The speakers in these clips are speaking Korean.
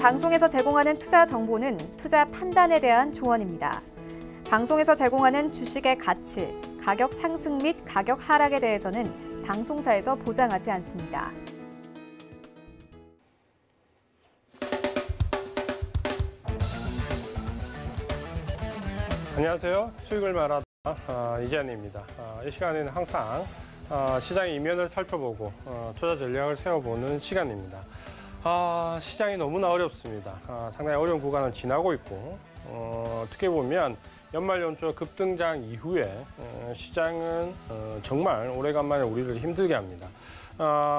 방송에서 제공하는 투자 정보는 투자 판단에 대한 조언입니다. 방송에서 제공하는 주식의 가치, 가격 상승 및 가격 하락에 대해서는 방송사에서 보장하지 않습니다. 안녕하세요. 수익을 말하다 이재현입니다. 이 시간에는 항상 시장의 이면을 살펴보고 투자 전략을 세워보는 시간입니다. 시장이 너무나 어렵습니다. 상당히 어려운 구간을 지나고 있고 어떻게 보면 연말 연초 급등장 이후에 시장은 정말 오래간만에 우리를 힘들게 합니다.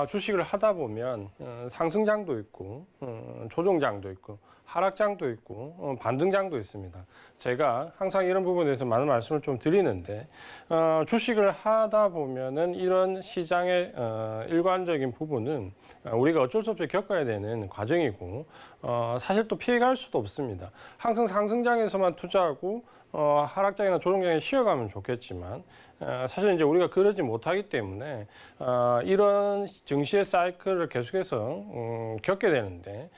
주식을 하다 보면 상승장도 있고 조정장도 있고 하락장도 있고 반등장도 있습니다. 제가 항상 이런 부분에 대해서 많은 말씀을 좀 드리는데 주식을 하다 보면은 이런 시장의 일관적인 부분은 우리가 어쩔 수 없이 겪어야 되는 과정이고 사실 또 피해갈 수도 없습니다. 항상 상승장에서만 투자하고 하락장이나 조정장에 쉬어가면 좋겠지만 사실 이제 우리가 그러지 못하기 때문에 이런 증시의 사이클을 계속해서 겪게 되는데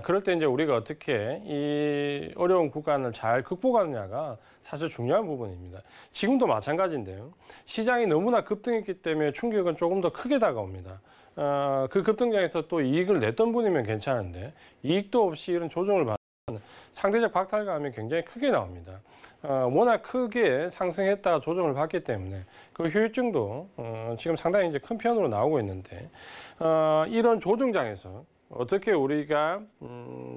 그럴 때 이제 우리가 어떻게 이 어려운 구간을 잘 극복하느냐가 사실 중요한 부분입니다. 지금도 마찬가지인데요. 시장이 너무나 급등했기 때문에 충격은 조금 더 크게 다가옵니다. 그 급등장에서 또 이익을 냈던 분이면 괜찮은데 이익도 없이 이런 조정을 받으면 상대적 박탈감이 굉장히 크게 나옵니다. 워낙 크게 상승했다가 조정을 받기 때문에 그 효율증도 지금 상당히 이제 큰 편으로 나오고 있는데 이런 조정장에서 어떻게 우리가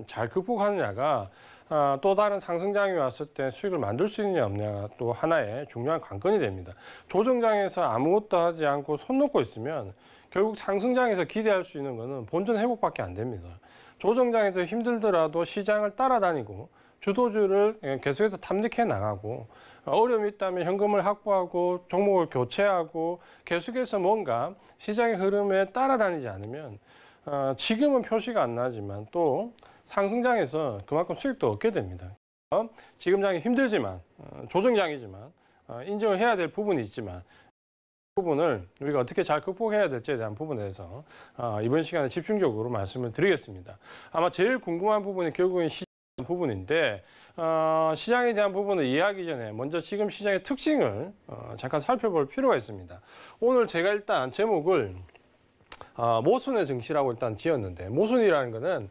잘 극복하느냐가 또 다른 상승장이 왔을 때 수익을 만들 수 있느냐 없느냐가 또 하나의 중요한 관건이 됩니다. 조정장에서 아무것도 하지 않고 손 놓고 있으면 결국 상승장에서 기대할 수 있는 것은 본전 회복밖에 안 됩니다. 조정장에서 힘들더라도 시장을 따라다니고 주도주를 계속해서 탐닉해 나가고 어려움이 있다면 현금을 확보하고 종목을 교체하고 계속해서 뭔가 시장의 흐름에 따라다니지 않으면 지금은 표시가 안 나지만 또 상승장에서 그만큼 수익도 얻게 됩니다. 지금 장이 힘들지만 조정장이지만 인정을 해야 될 부분이 있지만 부분을 우리가 어떻게 잘 극복해야 될지에 대한 부분에 대해서 이번 시간에 집중적으로 말씀을 드리겠습니다. 아마 제일 궁금한 부분이 결국은 시장 부분인데 시장에 대한 부분을 이해하기 전에 먼저 지금 시장의 특징을 잠깐 살펴볼 필요가 있습니다. 오늘 제가 일단 제목을 모순의 증시라고 일단 지었는데 모순이라는 것은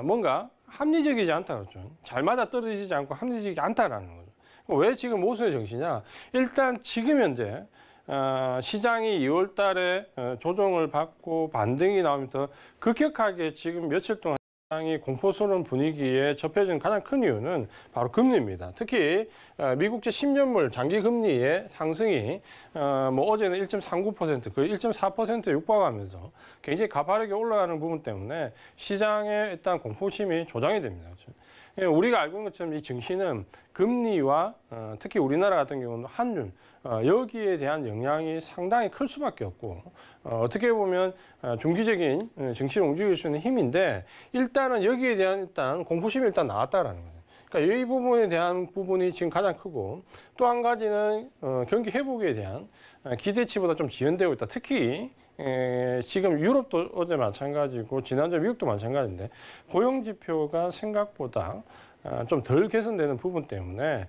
뭔가 합리적이지 않다 그렇죠. 잘 맞아떨어지지 않고 합리적이지 않다라는 거죠. 왜 지금 모순의 증시냐? 일단 지금 현재 시장이 2월 달에 조정을 받고 반등이 나오면서 급격하게 지금 며칠 동안 시장이 공포스러운 분위기에 접혀진 가장 큰 이유는 바로 금리입니다. 특히 미국제 10년물 장기 금리의 상승이 어제는 1.39%, 거의 1.4%에 육박하면서 굉장히 가파르게 올라가는 부분 때문에 시장의 일단 공포심이 조장이 됩니다. 우리가 알고 있는 것처럼 이 증시는 금리와 특히 우리나라 같은 경우는 환율 여기에 대한 영향이 상당히 클 수밖에 없고 어떻게 보면 중기적인 증시를 움직일 수 있는 힘인데 일단은 여기에 대한 일단 공포심이 일단 나왔다라는 거죠. 그러니까 이 부분에 대한 부분이 지금 가장 크고 또 한 가지는 경기 회복에 대한 기대치보다 좀 지연되고 있다. 특히 지금 유럽도 어제 마찬가지고 지난주 미국도 마찬가지인데 고용지표가 생각보다 좀 덜 개선되는 부분 때문에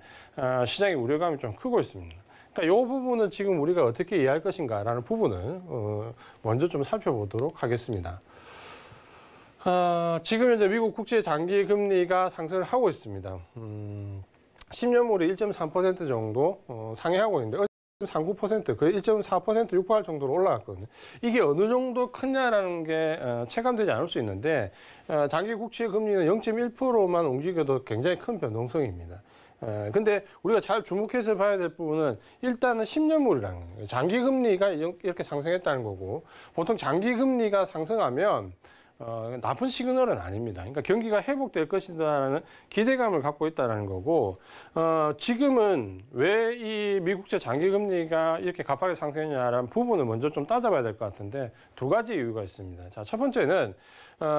시장의 우려감이 좀 크고 있습니다. 그러니까 이 부분은 지금 우리가 어떻게 이해할 것인가라는 부분을 먼저 좀 살펴보도록 하겠습니다. 지금 현재 미국 국제 장기 금리가 상승을 하고 있습니다. 10년물이 1.3% 정도 상회하고 있는데 1.39%, 거의 1.4% 육박할 정도로 올라갔거든요. 이게 어느 정도 크냐라는 게 체감되지 않을 수 있는데 장기 국채 금리는 0.1%만 움직여도 굉장히 큰 변동성입니다. 근데 우리가 잘 주목해서 봐야 될 부분은 일단은 10년물이라는 거예요. 장기 금리가 이렇게 상승했다는 거고 보통 장기 금리가 상승하면 나쁜 시그널은 아닙니다. 그러니까 경기가 회복될 것이다라는 기대감을 갖고 있다는 거고 지금은 왜 이 미국제 장기금리가 이렇게 가파르게 상승했냐라는 부분을 먼저 좀 따져봐야 될 것 같은데 두 가지 이유가 있습니다. 자, 첫 번째는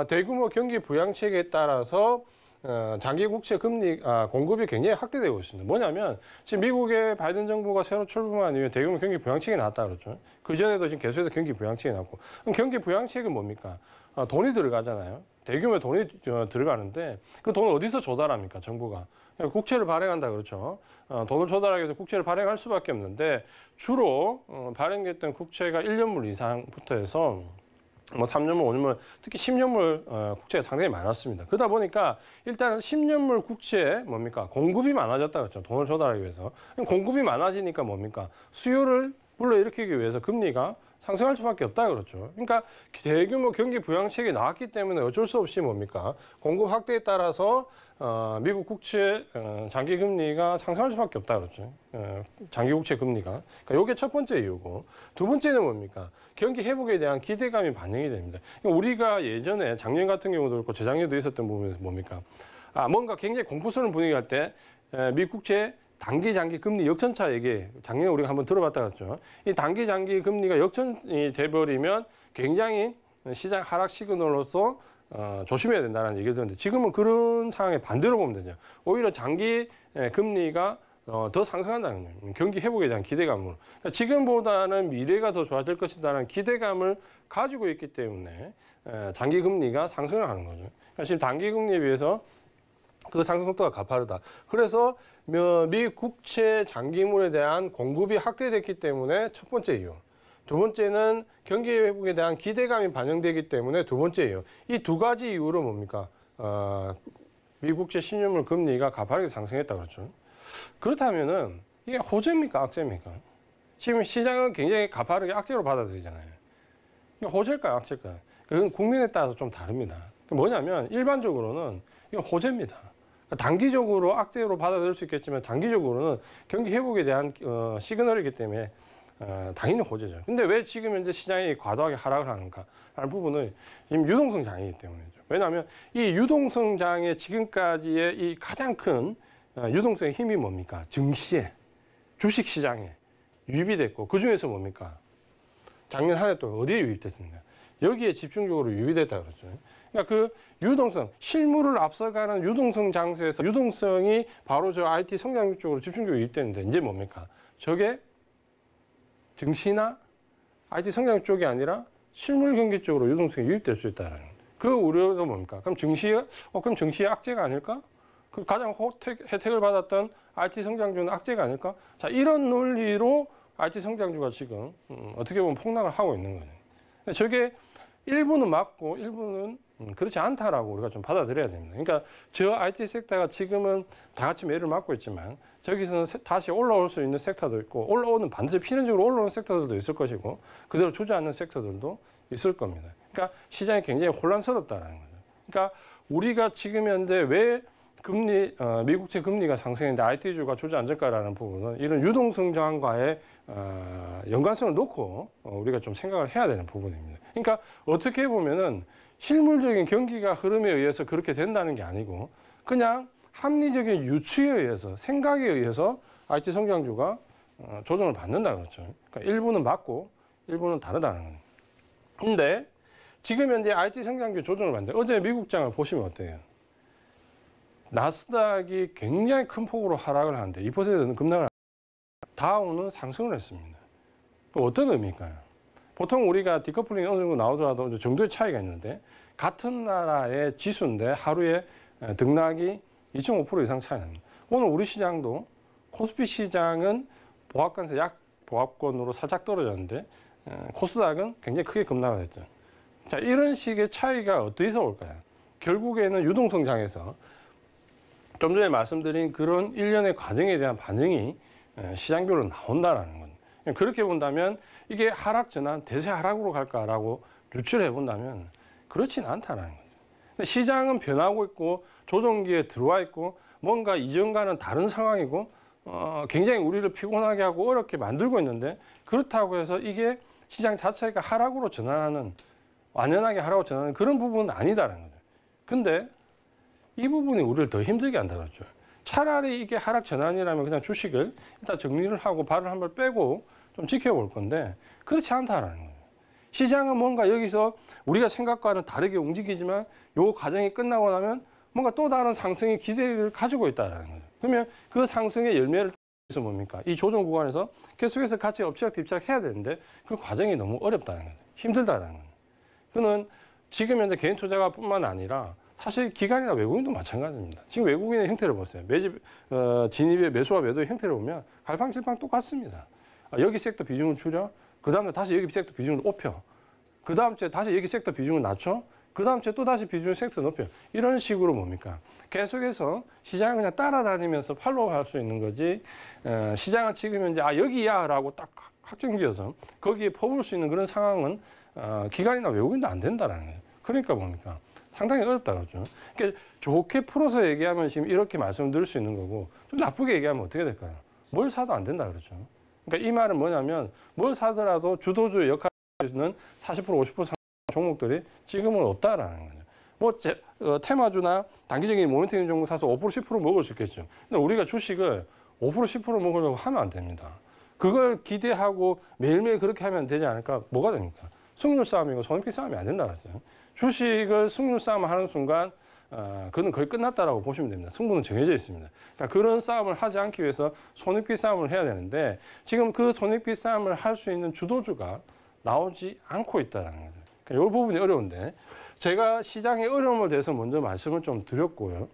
대규모 경기 부양책에 따라서 장기 국채 금리 공급이 굉장히 확대되고 있습니다. 뭐냐면 지금 미국의 바이든 정부가 새로 출범한 이후에 대규모 경기 부양책이 나왔다 그랬죠. 그 전에도 지금 계속해서 경기 부양책이 나왔고, 그럼 경기 부양책은 뭡니까? 돈이 들어가잖아요. 대규모의 돈이 들어가는데 그 돈을 어디서 조달합니까? 정부가 국채를 발행한다 그렇죠. 돈을 조달하기 위해서 국채를 발행할 수밖에 없는데 주로 발행됐던 국채가 1년물 이상부터 해서 뭐 3년물, 5년물, 특히 10년물 국채가 상당히 많았습니다. 그러다 보니까 일단 10년물 국채에 뭡니까? 공급이 많아졌다 그랬죠. 돈을 조달하기 위해서. 공급이 많아지니까 뭡니까? 수요를 불러일으키기 위해서 금리가 상승할 수밖에 없다 그렇죠. 그러니까 대규모 경기 부양책이 나왔기 때문에 어쩔 수 없이 뭡니까? 공급 확대에 따라서 미국 국채 장기 금리가 상승할 수밖에 없다 그렇죠. 장기 국채 금리가. 그러니까 이게 첫 번째 이유고, 두 번째는 뭡니까? 경기 회복에 대한 기대감이 반영이 됩니다. 그러니까 우리가 예전에 작년 같은 경우도 그렇고 재작년에도 있었던 부분에서 뭡니까? 뭔가 굉장히 공포스러운 분위기 할 때 미국 국채 단기 장기 금리 역전차 얘기 작년에 우리가 한번 들어봤다 그랬죠. 이 단기 장기 금리가 역전이 돼버리면 굉장히 시장 하락 시그널로서 조심해야 된다는 얘기를 듣는데, 지금은 그런 상황에 반대로 보면 되죠. 오히려 장기 금리가 더 상승한다는 거예요. 경기 회복에 대한 기대감으로. 그러니까 지금보다는 미래가 더 좋아질 것이라는 기대감을 가지고 있기 때문에 장기 금리가 상승을 하는 거죠. 그러니까 지금 단기 금리에 비해서 그 상승 속도가 가파르다. 그래서 미 국채 장기물에 대한 공급이 확대됐기 때문에 첫 번째 이유. 두 번째는 경기 회복에 대한 기대감이 반영되기 때문에 두 번째 이유. 이 두 가지 이유로 뭡니까? 미 국채 10년물 금리가 가파르게 상승했다 그렇죠. 그렇다면은 이게 호재입니까? 악재입니까? 지금 시장은 굉장히 가파르게 악재로 받아들이잖아요. 이게 호재일까요? 악재일까요? 그건 국민에 따라서 좀 다릅니다. 뭐냐면 일반적으로는 이건 호재입니다. 단기적으로 악재로 받아들일 수 있겠지만 장기적으로는 경기 회복에 대한 시그널이기 때문에 당연히 호재죠. 근데 왜 지금 현재 시장이 과도하게 하락을 하는가 하는 부분은 지금 유동성 장애이기 때문이죠. 왜냐하면 이 유동성 장애 지금까지의 이 가장 큰 유동성의 힘이 뭡니까? 증시에, 주식시장에 유입이 됐고, 그중에서 뭡니까? 작년 한 해 동안 어디에 유입됐습니까? 여기에 집중적으로 유입이 됐다 그러죠. 그러니까 그 유동성, 실물을 앞서가는 유동성 장세에서 유동성이 바로 저 IT 성장률 쪽으로 집중적으로 유입되는데, 이제 뭡니까? 저게 증시나 IT 성장률 쪽이 아니라 실물 경기 쪽으로 유동성이 유입될 수 있다는 그 우려가 뭡니까? 그럼 증시의 악재가 아닐까? 그 가장 혜택을 받았던 IT 성장주는 악재가 아닐까? 자, 이런 논리로 IT 성장주가 지금 어떻게 보면 폭락을 하고 있는 거예요. 저게 일부는 맞고 일부는 그렇지 않다라고 우리가 좀 받아들여야 됩니다. 그러니까 저 IT 섹터가 지금은 다 같이 매를 맞고 있지만 저기서는 다시 올라올 수 있는 섹터도 있고, 반드시 필연적으로 올라오는 sek터들도 있을 것이고, 그대로 주저앉는 섹터들도 있을 겁니다. 그러니까 시장이 굉장히 혼란스럽다는 거죠. 그러니까 우리가 지금 현재 왜 미국채 금리가 상승했는데 IT주가 주저앉을까라는 부분은 이런 유동성 저항과의 연관성을 놓고 우리가 좀 생각을 해야 되는 부분입니다. 그러니까 어떻게 보면은 실물적인 경기가 흐름에 의해서 그렇게 된다는 게 아니고, 그냥 합리적인 유추에 의해서, 생각에 의해서 IT 성장주가 조정을 받는다 그렇죠. 그러니까 일부는 맞고 일부는 다르다는 거예요. 근데 지금 현재 IT 성장주 조정을 받는데, 어제 미국장을 보시면 어때요? 나스닥이 굉장히 큰 폭으로 하락을 하는데 2%는 급락을 하는데 다우는 상승을 했습니다. 어떤 의미일까요? 보통 우리가 디커플링이 어느 정도 나오더라도 정도의 차이가 있는데, 같은 나라의 지수인데 하루에 등락이 2.5% 이상 차이 납니다. 오늘 우리 시장도 코스피 시장은 보합권에서 약 보합권으로 살짝 떨어졌는데 코스닥은 굉장히 크게 급락을 했죠. 자, 이런 식의 차이가 어디서 올까요? 결국에는 유동성 장에서 좀 전에 말씀드린 그런 일련의 과정에 대한 반영이 시장별로 나온다라는 겁니다. 그렇게 본다면 이게 하락 전환, 대세 하락으로 갈까라고 유추를 해본다면 그렇지는 않다는 거죠. 근데 시장은 변하고 있고 조정기에 들어와 있고 뭔가 이전과는 다른 상황이고 굉장히 우리를 피곤하게 하고 어렵게 만들고 있는데, 그렇다고 해서 이게 시장 자체가 하락으로 전환하는, 완연하게 하락으로 전환하는 그런 부분은 아니다라는 거죠. 근데 이 부분이 우리를 더 힘들게 한다 그러죠. 차라리 이게 하락 전환이라면 그냥 주식을 일단 정리를 하고 발을 한 발 빼고 좀 지켜볼 건데, 그렇지 않다라는 거예요. 시장은 뭔가 여기서 우리가 생각과는 다르게 움직이지만 요 과정이 끝나고 나면 뭔가 또 다른 상승의 기대를 가지고 있다는 거죠. 그러면 그 상승의 열매를 따서 뭡니까? 이 조정 구간에서 계속해서 같이 엎치락 뒤치락 해야 되는데 그 과정이 너무 어렵다는 거죠. 힘들다는 거죠. 그는 지금 현재 개인 투자가 뿐만 아니라 사실 기관이나 외국인도 마찬가지입니다. 지금 외국인의 형태를 보세요. 매집, 진입의 매수와 매도의 형태를 보면 갈팡질팡 똑같습니다. 여기 섹터 비중을 줄여, 그 다음에 다시 여기 섹터 비중을 높여, 그 다음 주에 다시 여기 섹터 비중을 낮춰, 그 다음 주에 또 다시 비중을 섹터 높여. 이런 식으로 뭡니까? 계속해서 시장을 그냥 따라다니면서 팔로우할 수 있는 거지, 시장은 지금 현재 여기야 라고 딱 확정지어서 거기에 퍼볼 수 있는 그런 상황은 기관이나 외국인도 안 된다라는 거예요. 그러니까 뭡니까? 상당히 어렵다 그러죠. 그러니까 좋게 풀어서 얘기하면 지금 이렇게 말씀드릴 수 있는 거고, 좀 나쁘게 얘기하면 어떻게 될까요? 뭘 사도 안 된다 그러죠. 그러니까 이 말은 뭐냐면 뭘 사더라도 주도주의 역할을 해주는 40% 50% 상승 종목들이 지금은 없다라는 거죠. 뭐 테마주나 단기적인 모멘텀 종목 사서 5% 10% 먹을 수 있겠죠. 근데 우리가 주식을 5% 10% 먹으려고 하면 안 됩니다. 그걸 기대하고 매일매일 그렇게 하면 되지 않을까? 뭐가 됩니까? 승률 싸움이고 손익비 싸움이 안 된다 그랬어요. 주식을 승률 싸움을 하는 순간 그는 거의 끝났다라고 보시면 됩니다. 승부는 정해져 있습니다. 그러니까 그런 싸움을 하지 않기 위해서 손익비 싸움을 해야 되는데 지금 그 손익비 싸움을 할 수 있는 주도주가 나오지 않고 있다는 거죠. 그러니까 이 부분이 어려운데 제가 시장의 어려움에 대해서 먼저 말씀을 좀 드렸고요.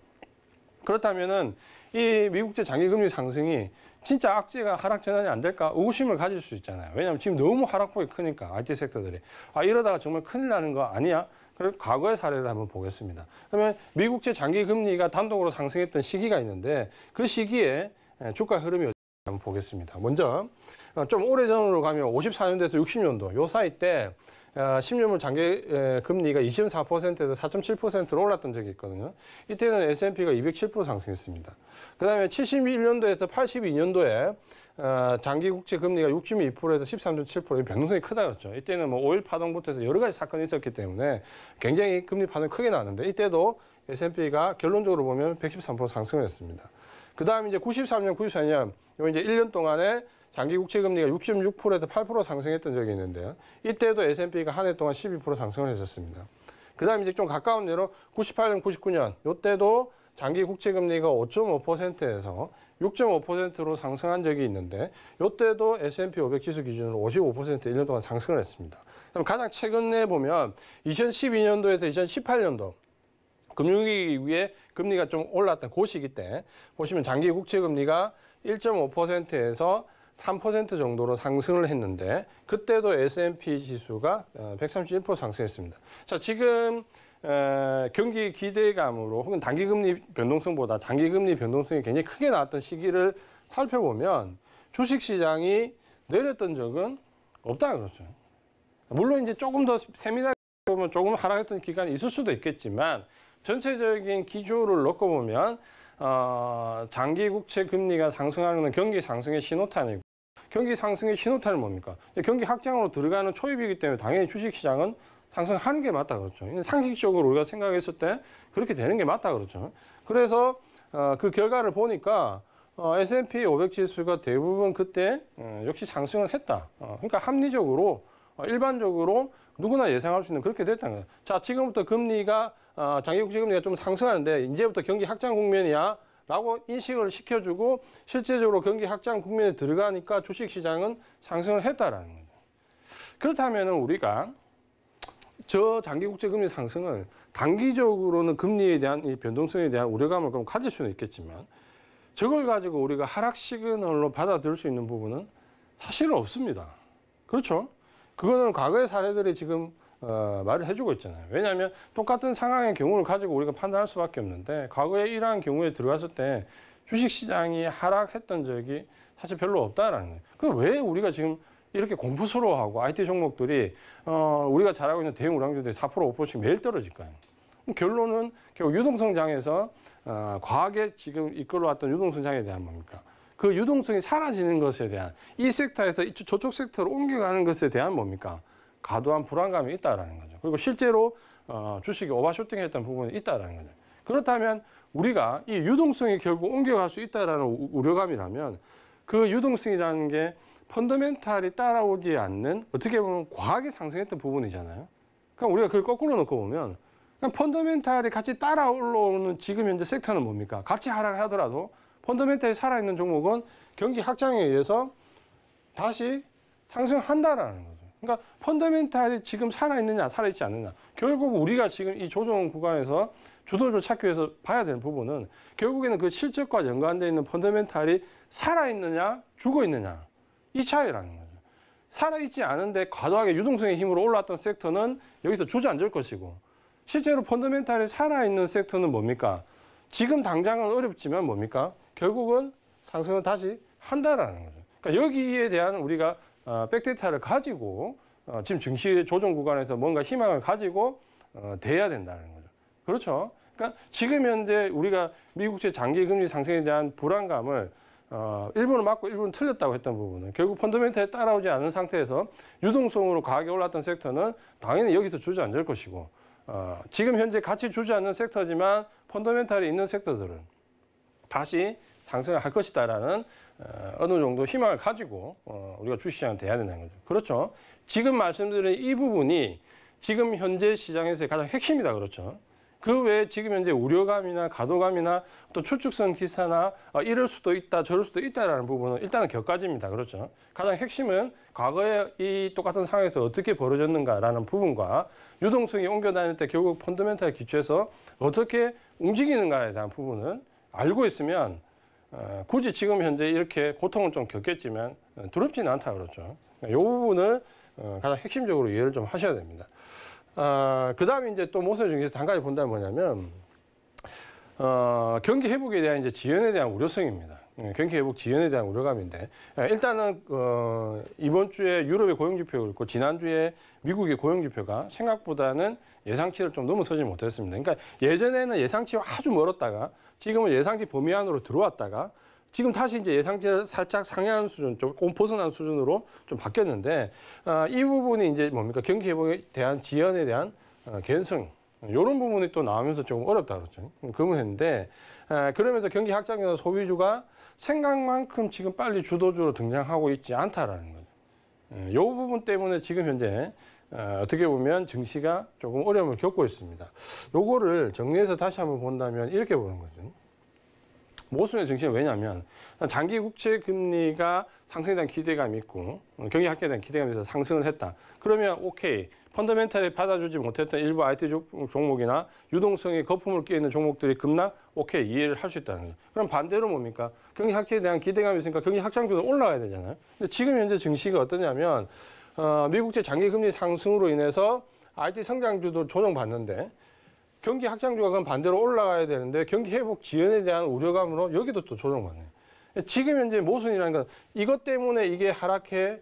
그렇다면은 이 미국제 장기금리 상승이 진짜 악재가 하락 전환이 안 될까 의구심을 가질 수 있잖아요. 왜냐하면 지금 너무 하락폭이 크니까 IT 섹터들이 이러다가 정말 큰일 나는 거 아니야? 그럼 과거의 사례를 한번 보겠습니다. 그러면 미국제 장기금리가 단독으로 상승했던 시기가 있는데 그 시기에 주가 흐름이 어떤지 한번 보겠습니다. 먼저 좀 오래전으로 가면 54년도에서 60년도 요 사이 때 10년물 장기 금리가 24%에서 4.7%로 올랐던 적이 있거든요. 이때는 S&P가 207% 상승했습니다. 그 다음에 71년도에서 82년도에 장기 국채 금리가 6.2%에서 13.7% 변동성이 크다 그랬죠. 이때는 뭐 5.1 파동부터 해서 여러 가지 사건이 있었기 때문에 굉장히 금리 파동이 크게 나왔는데 이때도 S&P가 결론적으로 보면 113% 상승을 했습니다. 그 다음 이제 93년, 94년 요 이제 1년 동안에 장기 국채 금리가 6.6%에서 8% 상승했던 적이 있는데요. 이때도 S&P가 한 해 동안 12% 상승을 했었습니다. 그 다음에 이제 좀 가까운 예로 98년, 99년 이때도 장기 국채 금리가 5.5%에서 6.5%로 상승한 적이 있는데 이때도 S&P 500 지수 기준으로 55% 1년 동안 상승을 했습니다. 그럼 가장 최근에 보면 2012년도에서 2018년도 금융위기 이후에 금리가 좀 올랐던 그 시기 때 보시면 장기 국채 금리가 1.5%에서 3% 정도로 상승을 했는데 그때도 S&P 지수가 131% 상승했습니다. 자, 지금 경기 기대감으로 혹은 단기금리 변동성보다 장기금리 변동성이 굉장히 크게 나왔던 시기를 살펴보면 주식시장이 내렸던 적은 없다 그러죠. 물론 이제 조금 더 세밀하게 보면 조금 하락했던 기간이 있을 수도 있겠지만 전체적인 기조를 놓고 보면 장기 국채 금리가 상승하는 건 경기 상승의 신호탄이고 경기 상승의 신호탄은 뭡니까? 경기 확장으로 들어가는 초입이기 때문에 당연히 주식시장은 상승하는 게 맞다 그렇죠. 상식적으로 우리가 생각했을 때 그렇게 되는 게 맞다 그렇죠. 그래서 그 결과를 보니까 S&P 500 지수가 대부분 그때 역시 상승을 했다. 그러니까 합리적으로 일반적으로 누구나 예상할 수 있는 그렇게 됐다는 거예요. 자, 지금부터 금리가 장기 국채 금리가 좀 상승하는데 이제부터 경기 확장 국면이야 라고 인식을 시켜주고 실제적으로 경기 확장 국면에 들어가니까 주식시장은 상승을 했다라는 거죠. 그렇다면 우리가 저 장기 국채 금리 상승을 단기적으로는 금리에 대한 이 변동성에 대한 우려감을 그럼 가질 수는 있겠지만 저걸 가지고 우리가 하락 시그널로 받아들일 수 있는 부분은 사실은 없습니다. 그렇죠? 그거는 과거의 사례들이 지금 말을 해주고 있잖아요. 왜냐하면 똑같은 상황의 경우를 가지고 우리가 판단할 수밖에 없는데 과거에 이러한 경우에 들어갔을 때 주식시장이 하락했던 적이 사실 별로 없다라는 거예요. 그럼 왜 우리가 지금 이렇게 공포스러워하고 IT 종목들이 우리가 잘하고 있는 대형 우량주들이 4% 5%씩 매일 떨어질까요? 결론은 결국 유동성장에서 과하게 지금 이끌어왔던 유동성장에 대한 뭡니까? 그 유동성이 사라지는 것에 대한 이 섹터에서 저쪽 섹터로 옮겨가는 것에 대한 뭡니까? 과도한 불안감이 있다라는 거죠. 그리고 실제로 주식이 오버쇼팅했던 부분이 있다라는 거죠. 그렇다면 우리가 이 유동성이 결국 옮겨갈 수 있다라는 우려감이라면 그 유동성이라는 게 펀더멘탈이 따라오지 않는 어떻게 보면 과하게 상승했던 부분이잖아요. 그러니까 우리가 그걸 거꾸로 놓고 보면 그럼 펀더멘탈이 같이 따라 올라오는 지금 현재 섹터는 뭡니까? 같이 하락하더라도 펀더멘탈이 살아있는 종목은 경기 확장에 의해서 다시 상승한다라는 거죠. 그러니까 펀더멘탈이 지금 살아있느냐, 살아있지 않느냐. 결국 우리가 지금 이 조정 구간에서 주도주를 찾기 위해서 봐야 되는 부분은 결국에는 그 실적과 연관되어 있는 펀더멘탈이 살아있느냐, 죽어있느냐. 이 차이라는 거죠. 살아있지 않은데 과도하게 유동성의 힘으로 올라왔던 섹터는 여기서 주저앉을 것이고 실제로 펀더멘탈이 살아있는 섹터는 뭡니까? 지금 당장은 어렵지만 뭡니까? 결국은 상승은 다시 한다라는 거죠. 그러니까 여기에 대한 우리가 백데이터를 가지고 지금 증시 조정 구간에서 뭔가 희망을 가지고 돼야 된다는 거죠. 그렇죠? 그러니까 지금 현재 우리가 미국제 장기 금리 상승에 대한 불안감을 일부는 맞고 일부는 틀렸다고 했던 부분은 결국 펀더멘탈에 따라오지 않은 상태에서 유동성으로 과하게 올랐던 섹터는 당연히 여기서 주저앉을 것이고 지금 현재 같이 주저앉는 섹터지만 펀더멘탈이 있는 섹터들은 다시 상승을 할 것이다라는 어느 정도 희망을 가지고 우리가 주식시장은 돼야 된다는 거죠. 그렇죠. 지금 말씀드린 이 부분이 지금 현재 시장에서의 가장 핵심이다. 그렇죠. 그 외에 지금 현재 우려감이나 가도감이나 또 추측성 기사나 이럴 수도 있다, 저럴 수도 있다라는 부분은 일단은 격가지입니다. 그렇죠. 가장 핵심은 과거에 이 똑같은 상황에서 어떻게 벌어졌는가라는 부분과 유동성이 옮겨 다닐 때 결국 펀더멘탈 기초에서 어떻게 움직이는가에 대한 부분은 알고 있으면 굳이 지금 현재 이렇게 고통은 좀 겪겠지만 두렵지는 않다. 그렇죠. 이 부분을 가장 핵심적으로 이해를 좀 하셔야 됩니다. 그 다음에 이제 또 모습 중에서 한 가지 본다면 뭐냐면, 경기 회복에 대한 이제 지연에 대한 우려성입니다. 경기 회복 지연에 대한 우려감인데, 일단은, 이번 주에 유럽의 고용지표가 그렇고, 지난주에 미국의 고용지표가 생각보다는 예상치를 좀 넘어서지 못했습니다. 그러니까 예전에는 예상치와 아주 멀었다가, 지금은 예상치 범위 안으로 들어왔다가, 지금 다시 이제 예상치를 살짝 상회하는 수준, 조금 벗어난 수준으로 좀 바뀌었는데, 이 부분이 이제 뭡니까? 경기 회복에 대한 지연에 대한 개연성, 이런 부분이 또 나오면서 조금 어렵다 그렇죠. 그러했는데, 그러면서 경기 확장에서 소비주가 생각만큼 지금 빨리 주도주로 등장하고 있지 않다라는 거죠. 이 부분 때문에 지금 현재 어떻게 보면 증시가 조금 어려움을 겪고 있습니다. 요거를 정리해서 다시 한번 본다면 이렇게 보는 거죠. 모순의 증시는 왜냐하면 장기 국채 금리가 상승에 대한 기대감이 있고 경기 확대에 대한 기대감이 있어서 상승을 했다. 그러면 오케이. 펀더멘탈에 받아주지 못했던 일부 IT 종목이나 유동성에 거품을 끼는 종목들이 급락 오케이 이해를 할 수 있다는 거죠. 그럼 반대로 뭡니까? 경기 확대에 대한 기대감이 있으니까 경기 확장률도 올라가야 되잖아요. 근데 지금 현재 증시가 어떠냐면 미국제 장기 금리 상승으로 인해서 IT 성장주도 조정받는데 경기 확장주가 그럼 반대로 올라가야 되는데 경기 회복 지연에 대한 우려감으로 여기도 또 조정받네요. 지금 현재 모순이라는 건 이것 때문에 이게 하락해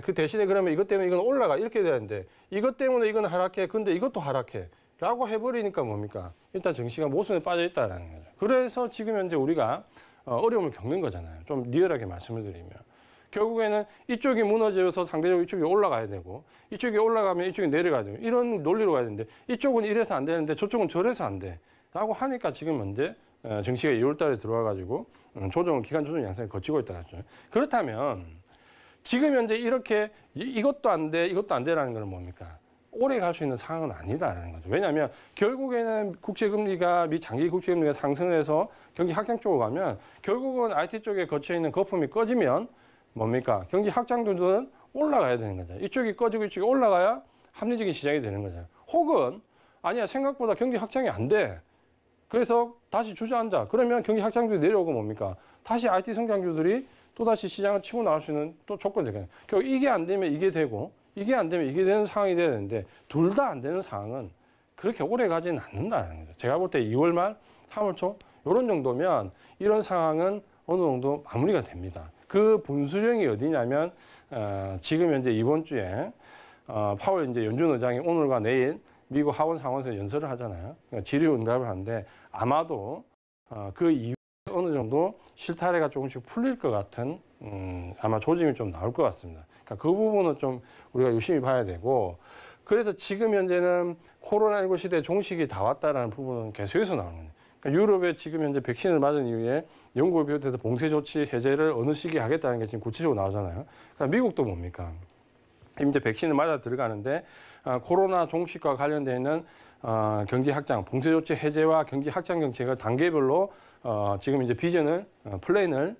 그 대신에 그러면 이것 때문에 이건 올라가 이렇게 되는데 이것 때문에 이건 하락해 근데 이것도 하락해 라고 해버리니까 뭡니까? 일단 증시가 모순에 빠져 있다는 거죠. 그래서 지금 현재 우리가 어려움을 겪는 거잖아요. 좀 리얼하게 말씀을 드리면. 결국에는 이쪽이 무너져서 상대적으로 이쪽이 올라가야 되고 이쪽이 올라가면 이쪽이 내려가야 되고 이런 논리로 가야 되는데 이쪽은 이래서 안 되는데 저쪽은 저래서 안 돼 라고 하니까 지금 현재 증시가 2월 달에 들어와가지고 기간 조정 양상을 거치고 있다 그랬죠. 그렇다면 지금 현재 이렇게 이것도 안 돼 이것도 안 돼라는 건 뭡니까? 오래 갈 수 있는 상황은 아니다라는 거죠. 왜냐하면 결국에는 국제금리가 장기 국제금리가 상승해서 경기 확장 쪽으로 가면 결국은 IT 쪽에 거쳐 있는 거품이 꺼지면 뭡니까? 경기 확장률은 올라가야 되는 거죠. 이쪽이 꺼지고 이쪽이 올라가야 합리적인 시장이 되는 거죠. 혹은 아니야 생각보다 경기 확장이 안 돼. 그래서 다시 주저앉아. 그러면 경기 확장률이 내려오고 뭡니까? 다시 IT 성장주들이 또다시 시장을 치고 나올 수 있는 또 조건이 되거든요. 결국 이게 안 되면 이게 되고 이게 안 되면 이게 되는 상황이 돼야 되는데 둘 다 안 되는 상황은 그렇게 오래 가지는 않는다는 거죠. 제가 볼 때 2월 말, 3월 초 이런 정도면 이런 상황은 어느 정도 마무리가 됩니다. 그 분수령이 어디냐면 지금 현재 이번 주에 파월 이제 연준 의장이 오늘과 내일 미국 하원 상원에서 연설을 하잖아요. 그러니까 질의 응답을 하는데 아마도 그 이후에 어느 정도 실타래가 조금씩 풀릴 것 같은 아마 조짐이 좀 나올 것 같습니다. 그러니까 그 부분은 좀 우리가 유심히 봐야 되고 그래서 지금 현재는 코로나19 시대 종식이 다 왔다라는 부분은 계속해서 나오는 거예요. 그러니까 유럽에 지금 현재 백신을 맞은 이후에 영국을 비롯해서 봉쇄 조치 해제를 어느 시기에 하겠다는 게 지금 구체적으로 나오잖아요. 그러니까 미국도 뭡니까? 이제 백신을 맞아 들어가는데 코로나 종식과 관련되어 있는 경기 확장, 봉쇄 조치 해제와 경기 확장 정책을 단계별로 지금 이제 비전을 플랜을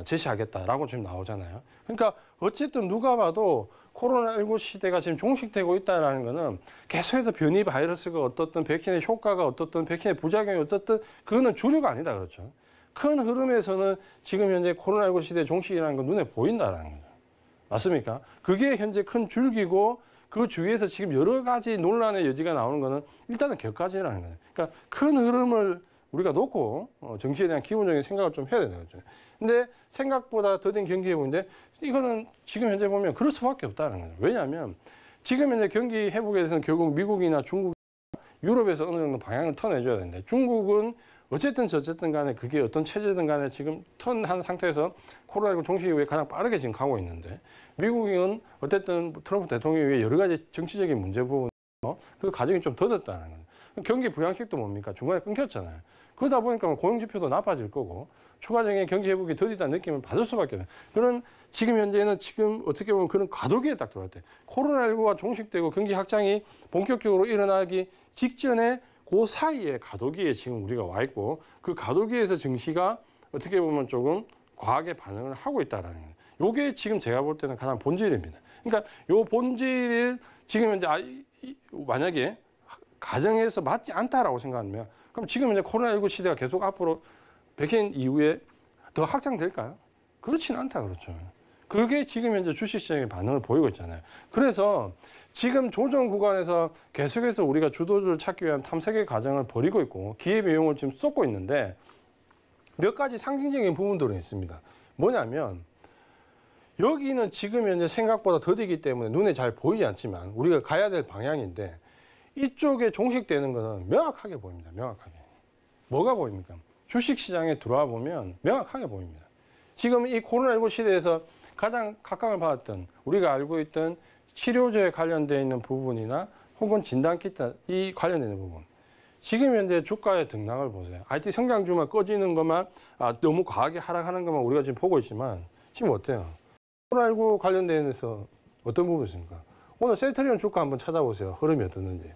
제시하겠다라고 지금 나오잖아요. 그러니까 어쨌든 누가 봐도 코로나19 시대가 지금 종식되고 있다라는 거는 계속해서 변이 바이러스가 어떻든 백신의 효과가 어떻든 백신의 부작용이 어떻든 그거는 주류가 아니다 그렇죠. 큰 흐름에서는 지금 현재 코로나19 시대 종식이라는 건 눈에 보인다라는 거죠. 맞습니까? 그게 현재 큰 줄기고 그 주위에서 지금 여러 가지 논란의 여지가 나오는 거는 일단은 격가지라는 거예요. 그러니까 큰 흐름을 우리가 놓고 정치에 대한 기본적인 생각을 좀 해야 되는 거죠. 근데 생각보다 더딘 경기 회복인데 이거는 지금 현재 보면 그럴 수밖에 없다는 거죠. 왜냐하면 지금 현재 경기 회복에 대해서는 결국 미국이나 중국, 유럽에서 어느 정도 방향을 터내줘야 되는데 중국은 어쨌든 저쨌든 간에 그게 어떤 체제든 간에 지금 턴한 상태에서 코로나19 종식 이후에 가장 빠르게 지금 가고 있는데 미국은 어쨌든 트럼프 대통령 이후에 여러 가지 정치적인 문제 부분 그 과정이 좀 더뎠다는 거예요. 경기 부양식도 뭡니까? 중간에 끊겼잖아요. 그러다 보니까 고용 지표도 나빠질 거고 추가적인 경기 회복이 더디다는 느낌을 받을 수밖에 없어요. 그런 지금 현재는 지금 어떻게 보면 그런 과도기에 딱 들어왔대요. 코로나19가 종식되고 경기 확장이 본격적으로 일어나기 직전에 그 사이에 가도기에 지금 우리가 와 있고 그 가도기에서 증시가 어떻게 보면 조금 과하게 반응을 하고 있다라는 거예요. 요게 지금 제가 볼 때는 가장 본질입니다. 그러니까 요 본질을 지금 현재 만약에 가정에서 맞지 않다라고 생각하면 그럼 지금 이제 코로나19 시대가 계속 앞으로 백신 이후에 더 확장될까요? 그렇지는 않다 그렇죠. 그게 지금 현재 주식시장의 반응을 보이고 있잖아요. 그래서 지금 조정 구간에서 계속해서 우리가 주도주를 찾기 위한 탐색의 과정을 벌이고 있고 기회비용을 지금 쏟고 있는데 몇 가지 상징적인 부분들은 있습니다. 뭐냐면 여기는 지금 현재 생각보다 더디기 때문에 눈에 잘 보이지 않지만 우리가 가야 될 방향인데 이쪽에 종식되는 것은 명확하게 보입니다. 명확하게. 뭐가 보입니까? 주식시장에 들어와 보면 명확하게 보입니다. 지금 이 코로나19 시대에서 가장 각광을 받았던 우리가 알고 있던 치료제에 관련되어 있는 부분이나 혹은 진단키트 이 관련되는 부분. 지금 현재 주가의 등락을 보세요. IT 성장주만 꺼지는 것만 너무 과하게 하락하는 것만 우리가 지금 보고 있지만 지금 어때요? 코로나19 관련돼서 어떤 부분이 있습니까? 오늘 세트리온 주가 한번 찾아보세요. 흐름이 어떻는지.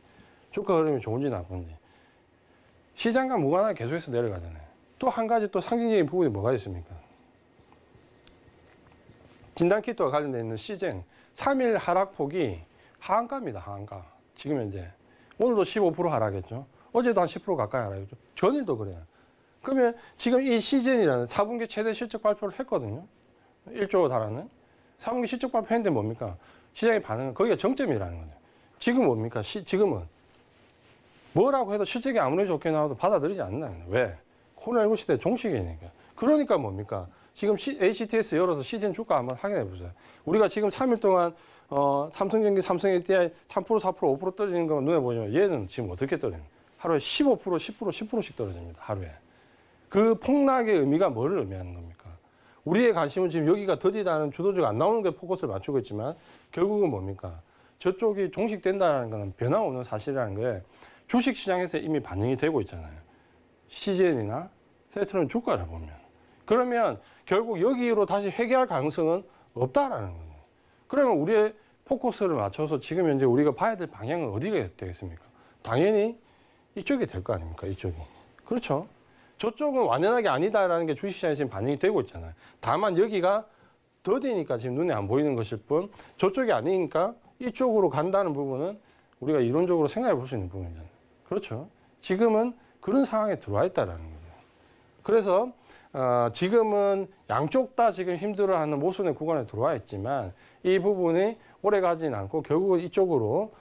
주가 흐름이 좋은지 나쁜지. 시장과 무관하게 계속해서 내려가잖아요. 또 한 가지 또 상징적인 부분이 뭐가 있습니까? 진단키트와 관련되어 있는 시젠 3일 하락폭이 하한가입니다. 하한가. 지금 현재. 오늘도 15% 하락했죠. 어제도 한 10% 가까이 하락했죠. 전일도 그래요. 그러면 지금 이 시젠이라는 4분기 최대 실적 발표를 했거든요. 1조 달하는. 4분기 실적 발표했는데 뭡니까? 시장의 반응은 거기가 정점이라는 거죠. 지금 뭡니까? 지금은 뭐라고 해도 실적이 아무리 좋게 나와도 받아들이지 않나요? 왜? 코로나19 시대 종식이니까. 그러니까 뭡니까? 지금 HTS 열어서 시즌 주가 한번 확인해 보세요. 우리가 지금 3일 동안 삼성전기, 삼성 ADI 3%, 4%, 5% 떨어지는 거 눈에 보이지만 얘는 지금 어떻게 떨어지는 하루에 15%, 10%, 10%씩 떨어집니다. 하루에. 그 폭락의 의미가 뭐를 의미하는 겁니까? 우리의 관심은 지금 여기가 더디다는 주도주가 안 나오는 게 포커스를 맞추고 있지만 결국은 뭡니까? 저쪽이 종식된다는 것은 변함없는 사실이라는 게 주식시장에서 이미 반영이 되고 있잖아요. CGN이나 세트론 주가를 보면. 그러면 결국 여기로 다시 회귀할 가능성은 없다라는 거예요. 그러면 우리의 포커스를 맞춰서 지금 현재 우리가 봐야 될 방향은 어디가 되겠습니까? 당연히 이쪽이 될 거 아닙니까? 이쪽이. 그렇죠? 저쪽은 완연하게 아니다라는 게 주식시장에 지금 반영이 되고 있잖아요. 다만 여기가 더디니까 지금 눈에 안 보이는 것일 뿐 저쪽이 아니니까 이쪽으로 간다는 부분은 우리가 이론적으로 생각해 볼 수 있는 부분이잖아요. 그렇죠? 지금은 그런 상황에 들어와 있다라는 거예요. 그래서 지금은 양쪽 다 지금 힘들어하는 모순의 구간에 들어와 있지만 이 부분이 오래 가지는 않고 결국은 이쪽으로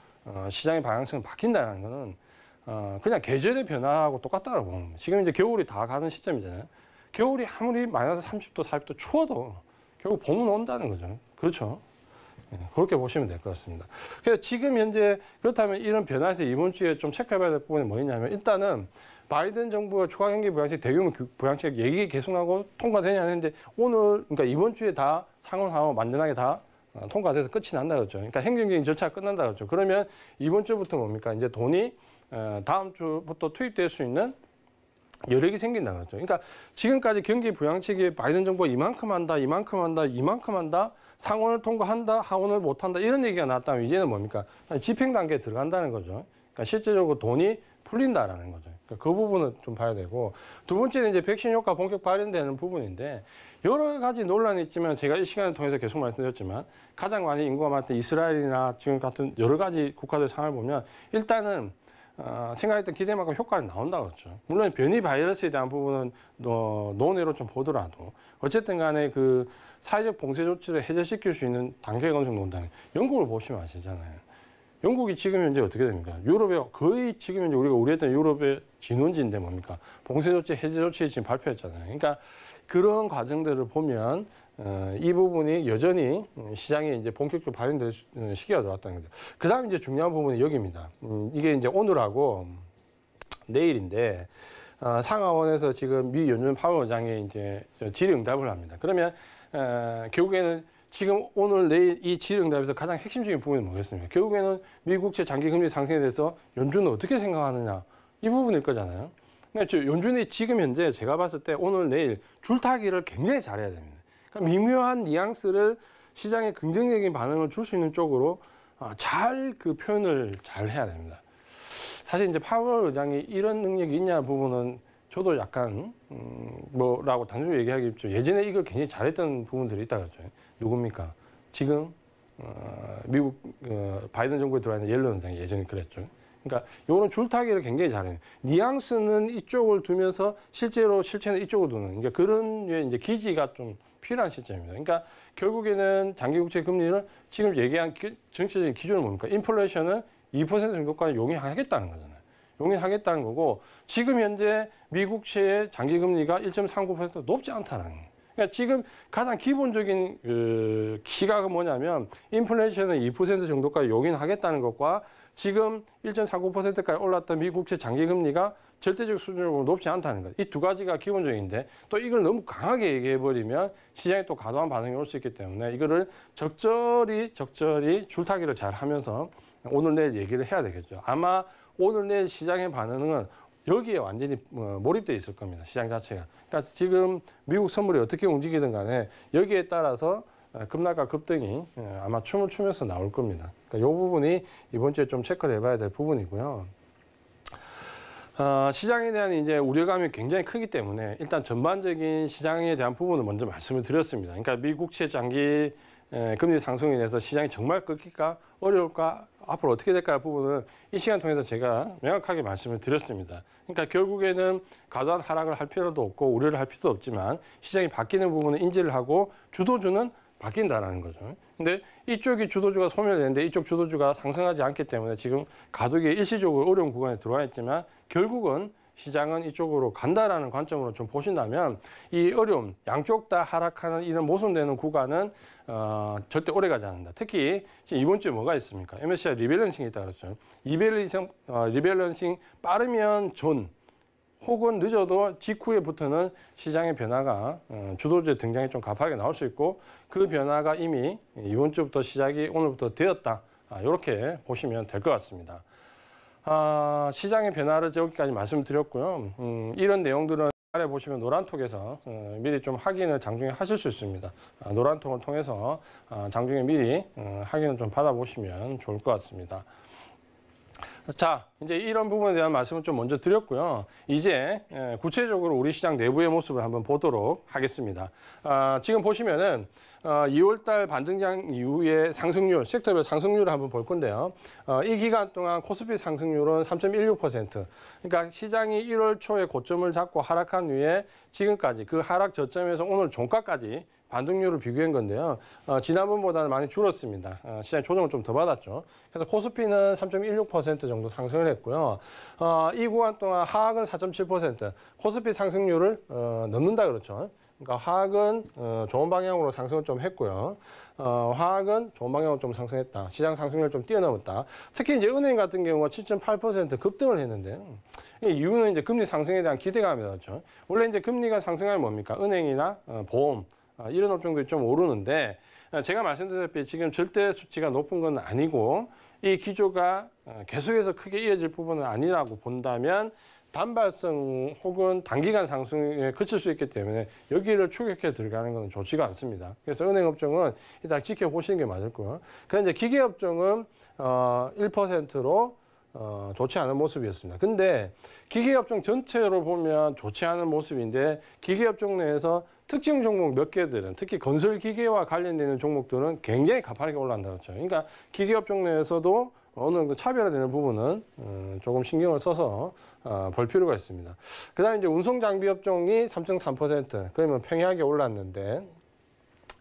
시장의 방향성이 바뀐다는 것은 그냥 계절의 변화하고 똑같다고 보는 거예요. 지금 이제 겨울이 다 가는 시점이잖아요. 겨울이 아무리 마이너스 30도, 40도 추워도 결국 봄은 온다는 거죠. 그렇죠? 그렇게 보시면 될 것 같습니다. 그래서 지금 현재 그렇다면 이런 변화에서 이번 주에 좀 체크해봐야 될 부분이 뭐냐면 일단은 바이든 정부가 추가 경기 부양책, 대규모 부양책 얘기 계속 나고 통과되냐 했는데 오늘 그러니까 이번 주에 다 상원하고 완전하게 다 통과돼서 끝이 난다 그랬죠. 그러니까 행정적인 절차가 끝난다 그랬죠. 그러면 이번 주부터 뭡니까? 이제 돈이 다음 주부터 투입될 수 있는 여력이 생긴다는 거죠. 그러니까 지금까지 경기 부양책이 바이든 정부가 이만큼 한다, 이만큼 한다, 이만큼 한다, 상원을 통과한다, 하원을 못한다 이런 얘기가 나왔다면 이제는 뭡니까? 집행 단계에 들어간다는 거죠. 그러니까 실제적으로 돈이 풀린다라는 거죠. 그러니까 그 부분은 좀 봐야 되고 두 번째는 이제 백신 효과 본격 발현되는 부분인데 여러 가지 논란이 있지만 제가 이 시간을 통해서 계속 말씀드렸지만 가장 많이 인구가 많던 이스라엘이나 지금 같은 여러 가지 국가들 상황을 보면 일단은 생각했던 기대만큼 효과는 나온다고 그랬죠. 물론 변이 바이러스에 대한 부분은 논외로 좀 보더라도 어쨌든 간에 그 사회적 봉쇄 조치를 해제시킬 수 있는 단계가 어느 정도 온다는 영국을 보시면 아시잖아요. 영국이 지금 현재 어떻게 됩니까? 유럽에 거의 지금 현재 우리가 했던 유럽의 진원지인데 뭡니까? 봉쇄 조치, 해제 조치 지금 발표했잖아요. 그러니까 그런 과정들을 보면 이 부분이 여전히 시장에 이제 본격적으로 발현될 시기가 나왔다는 거죠. 그 다음 이제 중요한 부분이 여기입니다. 이게 이제 오늘하고 내일인데 상하원에서 지금 미 연준 파월 의장이 이제 질의응답을 합니다. 그러면 결국에는 지금 오늘 내일 이 질의응답에서 가장 핵심적인 부분이 뭐겠습니까? 결국에는 미국채 장기금리 상승에 대해서 연준은 어떻게 생각하느냐 이 부분일 거잖아요. 그러니까 연준이 지금 현재 제가 봤을 때 오늘 내일 줄타기를 굉장히 잘해야 됩니다. 그러니까 미묘한 뉘앙스를 시장에 긍정적인 반응을 줄 수 있는 쪽으로 잘 그 표현을 잘 해야 됩니다. 사실 이제 파월 의장이 이런 능력이 있냐 부분은 저도 약간 뭐라고 단순히 얘기하기 쉽죠. 예전에 이걸 굉장히 잘했던 부분들이 있다 그랬죠. 누굽니까? 지금 미국 바이든 정부에 들어와 있는 옐런 의장이 예전에 그랬죠. 그러니까 이런 줄타기를 굉장히 잘해요. 뉘앙스는 이쪽을 두면서 실체는 이쪽을 두는 그러니까 그런 류의 이제 기지가 좀 필요한 시점입니다. 그러니까 결국에는 장기국채 금리를 지금 얘기한 정치적인 기준은 뭡니까? 인플레이션은 2% 정도까지 용인하겠다는 거잖아요. 용인하겠다는 거고 지금 현재 미국채의 장기금리가 1.39% 높지 않다는 거예요. 그러니까 지금 가장 기본적인 시각은 뭐냐면 인플레이션은 2% 정도까지 용인하겠다는 것과 지금 1.49%까지 올랐던 미국채 장기금리가 절대적 수준으로 보면 높지 않다는 것. 이 두 가지가 기본적인데 또 이걸 너무 강하게 얘기해버리면 시장에 또 과도한 반응이 올 수 있기 때문에 이거를 적절히 줄타기를 잘 하면서 오늘 내일 얘기를 해야 되겠죠. 아마 오늘 내일 시장의 반응은 여기에 완전히 몰입돼 있을 겁니다. 시장 자체가. 그러니까 지금 미국 선물이 어떻게 움직이든 간에 여기에 따라서 급락과 급등이 아마 춤을 추면서 나올 겁니다. 그러니까 이 부분이 이번 주에 좀 체크를 해봐야 될 부분이고요. 시장에 대한 이제 우려감이 굉장히 크기 때문에 일단 전반적인 시장에 대한 부분을 먼저 말씀을 드렸습니다. 그러니까 미국채 장기 금리 상승에 대해서 시장이 정말 끊길까 어려울까 앞으로 어떻게 될까 부분은 이 시간 통해서 제가 명확하게 말씀을 드렸습니다. 그러니까 결국에는 과도한 하락을 할 필요도 없고 우려를 할 필요도 없지만 시장이 바뀌는 부분은 인지를 하고 주도주는 바뀐다라는 거죠. 근데 이쪽이 주도주가 소멸되는데 이쪽 주도주가 상승하지 않기 때문에 지금 가격이 일시적으로 어려운 구간에 들어와 있지만 결국은 시장은 이쪽으로 간다라는 관점으로 좀 보신다면 이 어려움, 양쪽 다 하락하는 이런 모순되는 구간은 절대 오래 가지 않는다. 특히 지금 이번 주에 뭐가 있습니까? MSCI 리밸런싱이 있다고 그랬죠. 리밸런싱 빠르면 전 혹은 늦어도 직후에부터는 시장의 변화가 주도주의 등장이 좀 가파르게 나올 수 있고 그 변화가 이미 이번 주부터 시작이 오늘부터 되었다. 이렇게 보시면 될 것 같습니다. 시장의 변화를 여기까지 말씀드렸고요. 이런 내용들은 아래 보시면 노란톡에서 미리 좀 확인을 장중에 하실 수 있습니다. 노란톡을 통해서 장중에 미리 확인을 좀 받아보시면 좋을 것 같습니다. 자, 이제 이런 부분에 대한 말씀을 좀 먼저 드렸고요. 이제 구체적으로 우리 시장 내부의 모습을 한번 보도록 하겠습니다. 지금 보시면은 2월달 반등장 이후에 상승률, 섹터별 상승률을 한번 볼 건데요. 이 기간 동안 코스피 상승률은 3.16%. 그러니까 시장이 1월 초에 고점을 잡고 하락한 후에 지금까지 그 하락 저점에서 오늘 종가까지 반등률을 비교한 건데요. 지난번보다는 많이 줄었습니다. 시장이 조정을 좀 더 받았죠. 그래서 코스피는 3.16% 정도 상승을 했고요. 이 구간 동안 하락은 4.7%, 코스피 상승률을 넘는다 그렇죠. 그러니까 하락은 좋은 방향으로 상승을 좀 했고요. 하락은 좋은 방향으로 좀 상승했다. 시장 상승률을 좀 뛰어넘었다. 특히 이제 은행 같은 경우가 7.8% 급등을 했는데 이유는 이제 금리 상승에 대한 기대감이었죠. 원래 이제 금리가 상승하면 뭡니까? 은행이나 보험 이런 업종들이 좀 오르는데 제가 말씀드렸다시피 지금 절대 수치가 높은 건 아니고 이 기조가 계속해서 크게 이어질 부분은 아니라고 본다면 단발성 혹은 단기간 상승에 그칠 수 있기 때문에 여기를 추격해 들어가는 것은 좋지가 않습니다. 그래서 은행업종은 일단 지켜보시는 게 맞을 거예요. 그런데 기계업종은 1%로 좋지 않은 모습이었습니다. 근데 기계업종 전체로 보면 좋지 않은 모습인데 기계업종 내에서 특정 종목 몇 개들은 특히 건설기계와 관련되는 종목들은 굉장히 가파르게 올라간다고 했죠. 그러니까 기계업종 내에서도 어느 정도 차별화되는 부분은 조금 신경을 써서 볼 필요가 있습니다. 그 다음에 이제 운송장비업종이 3.3% 그러면 평이하게 올랐는데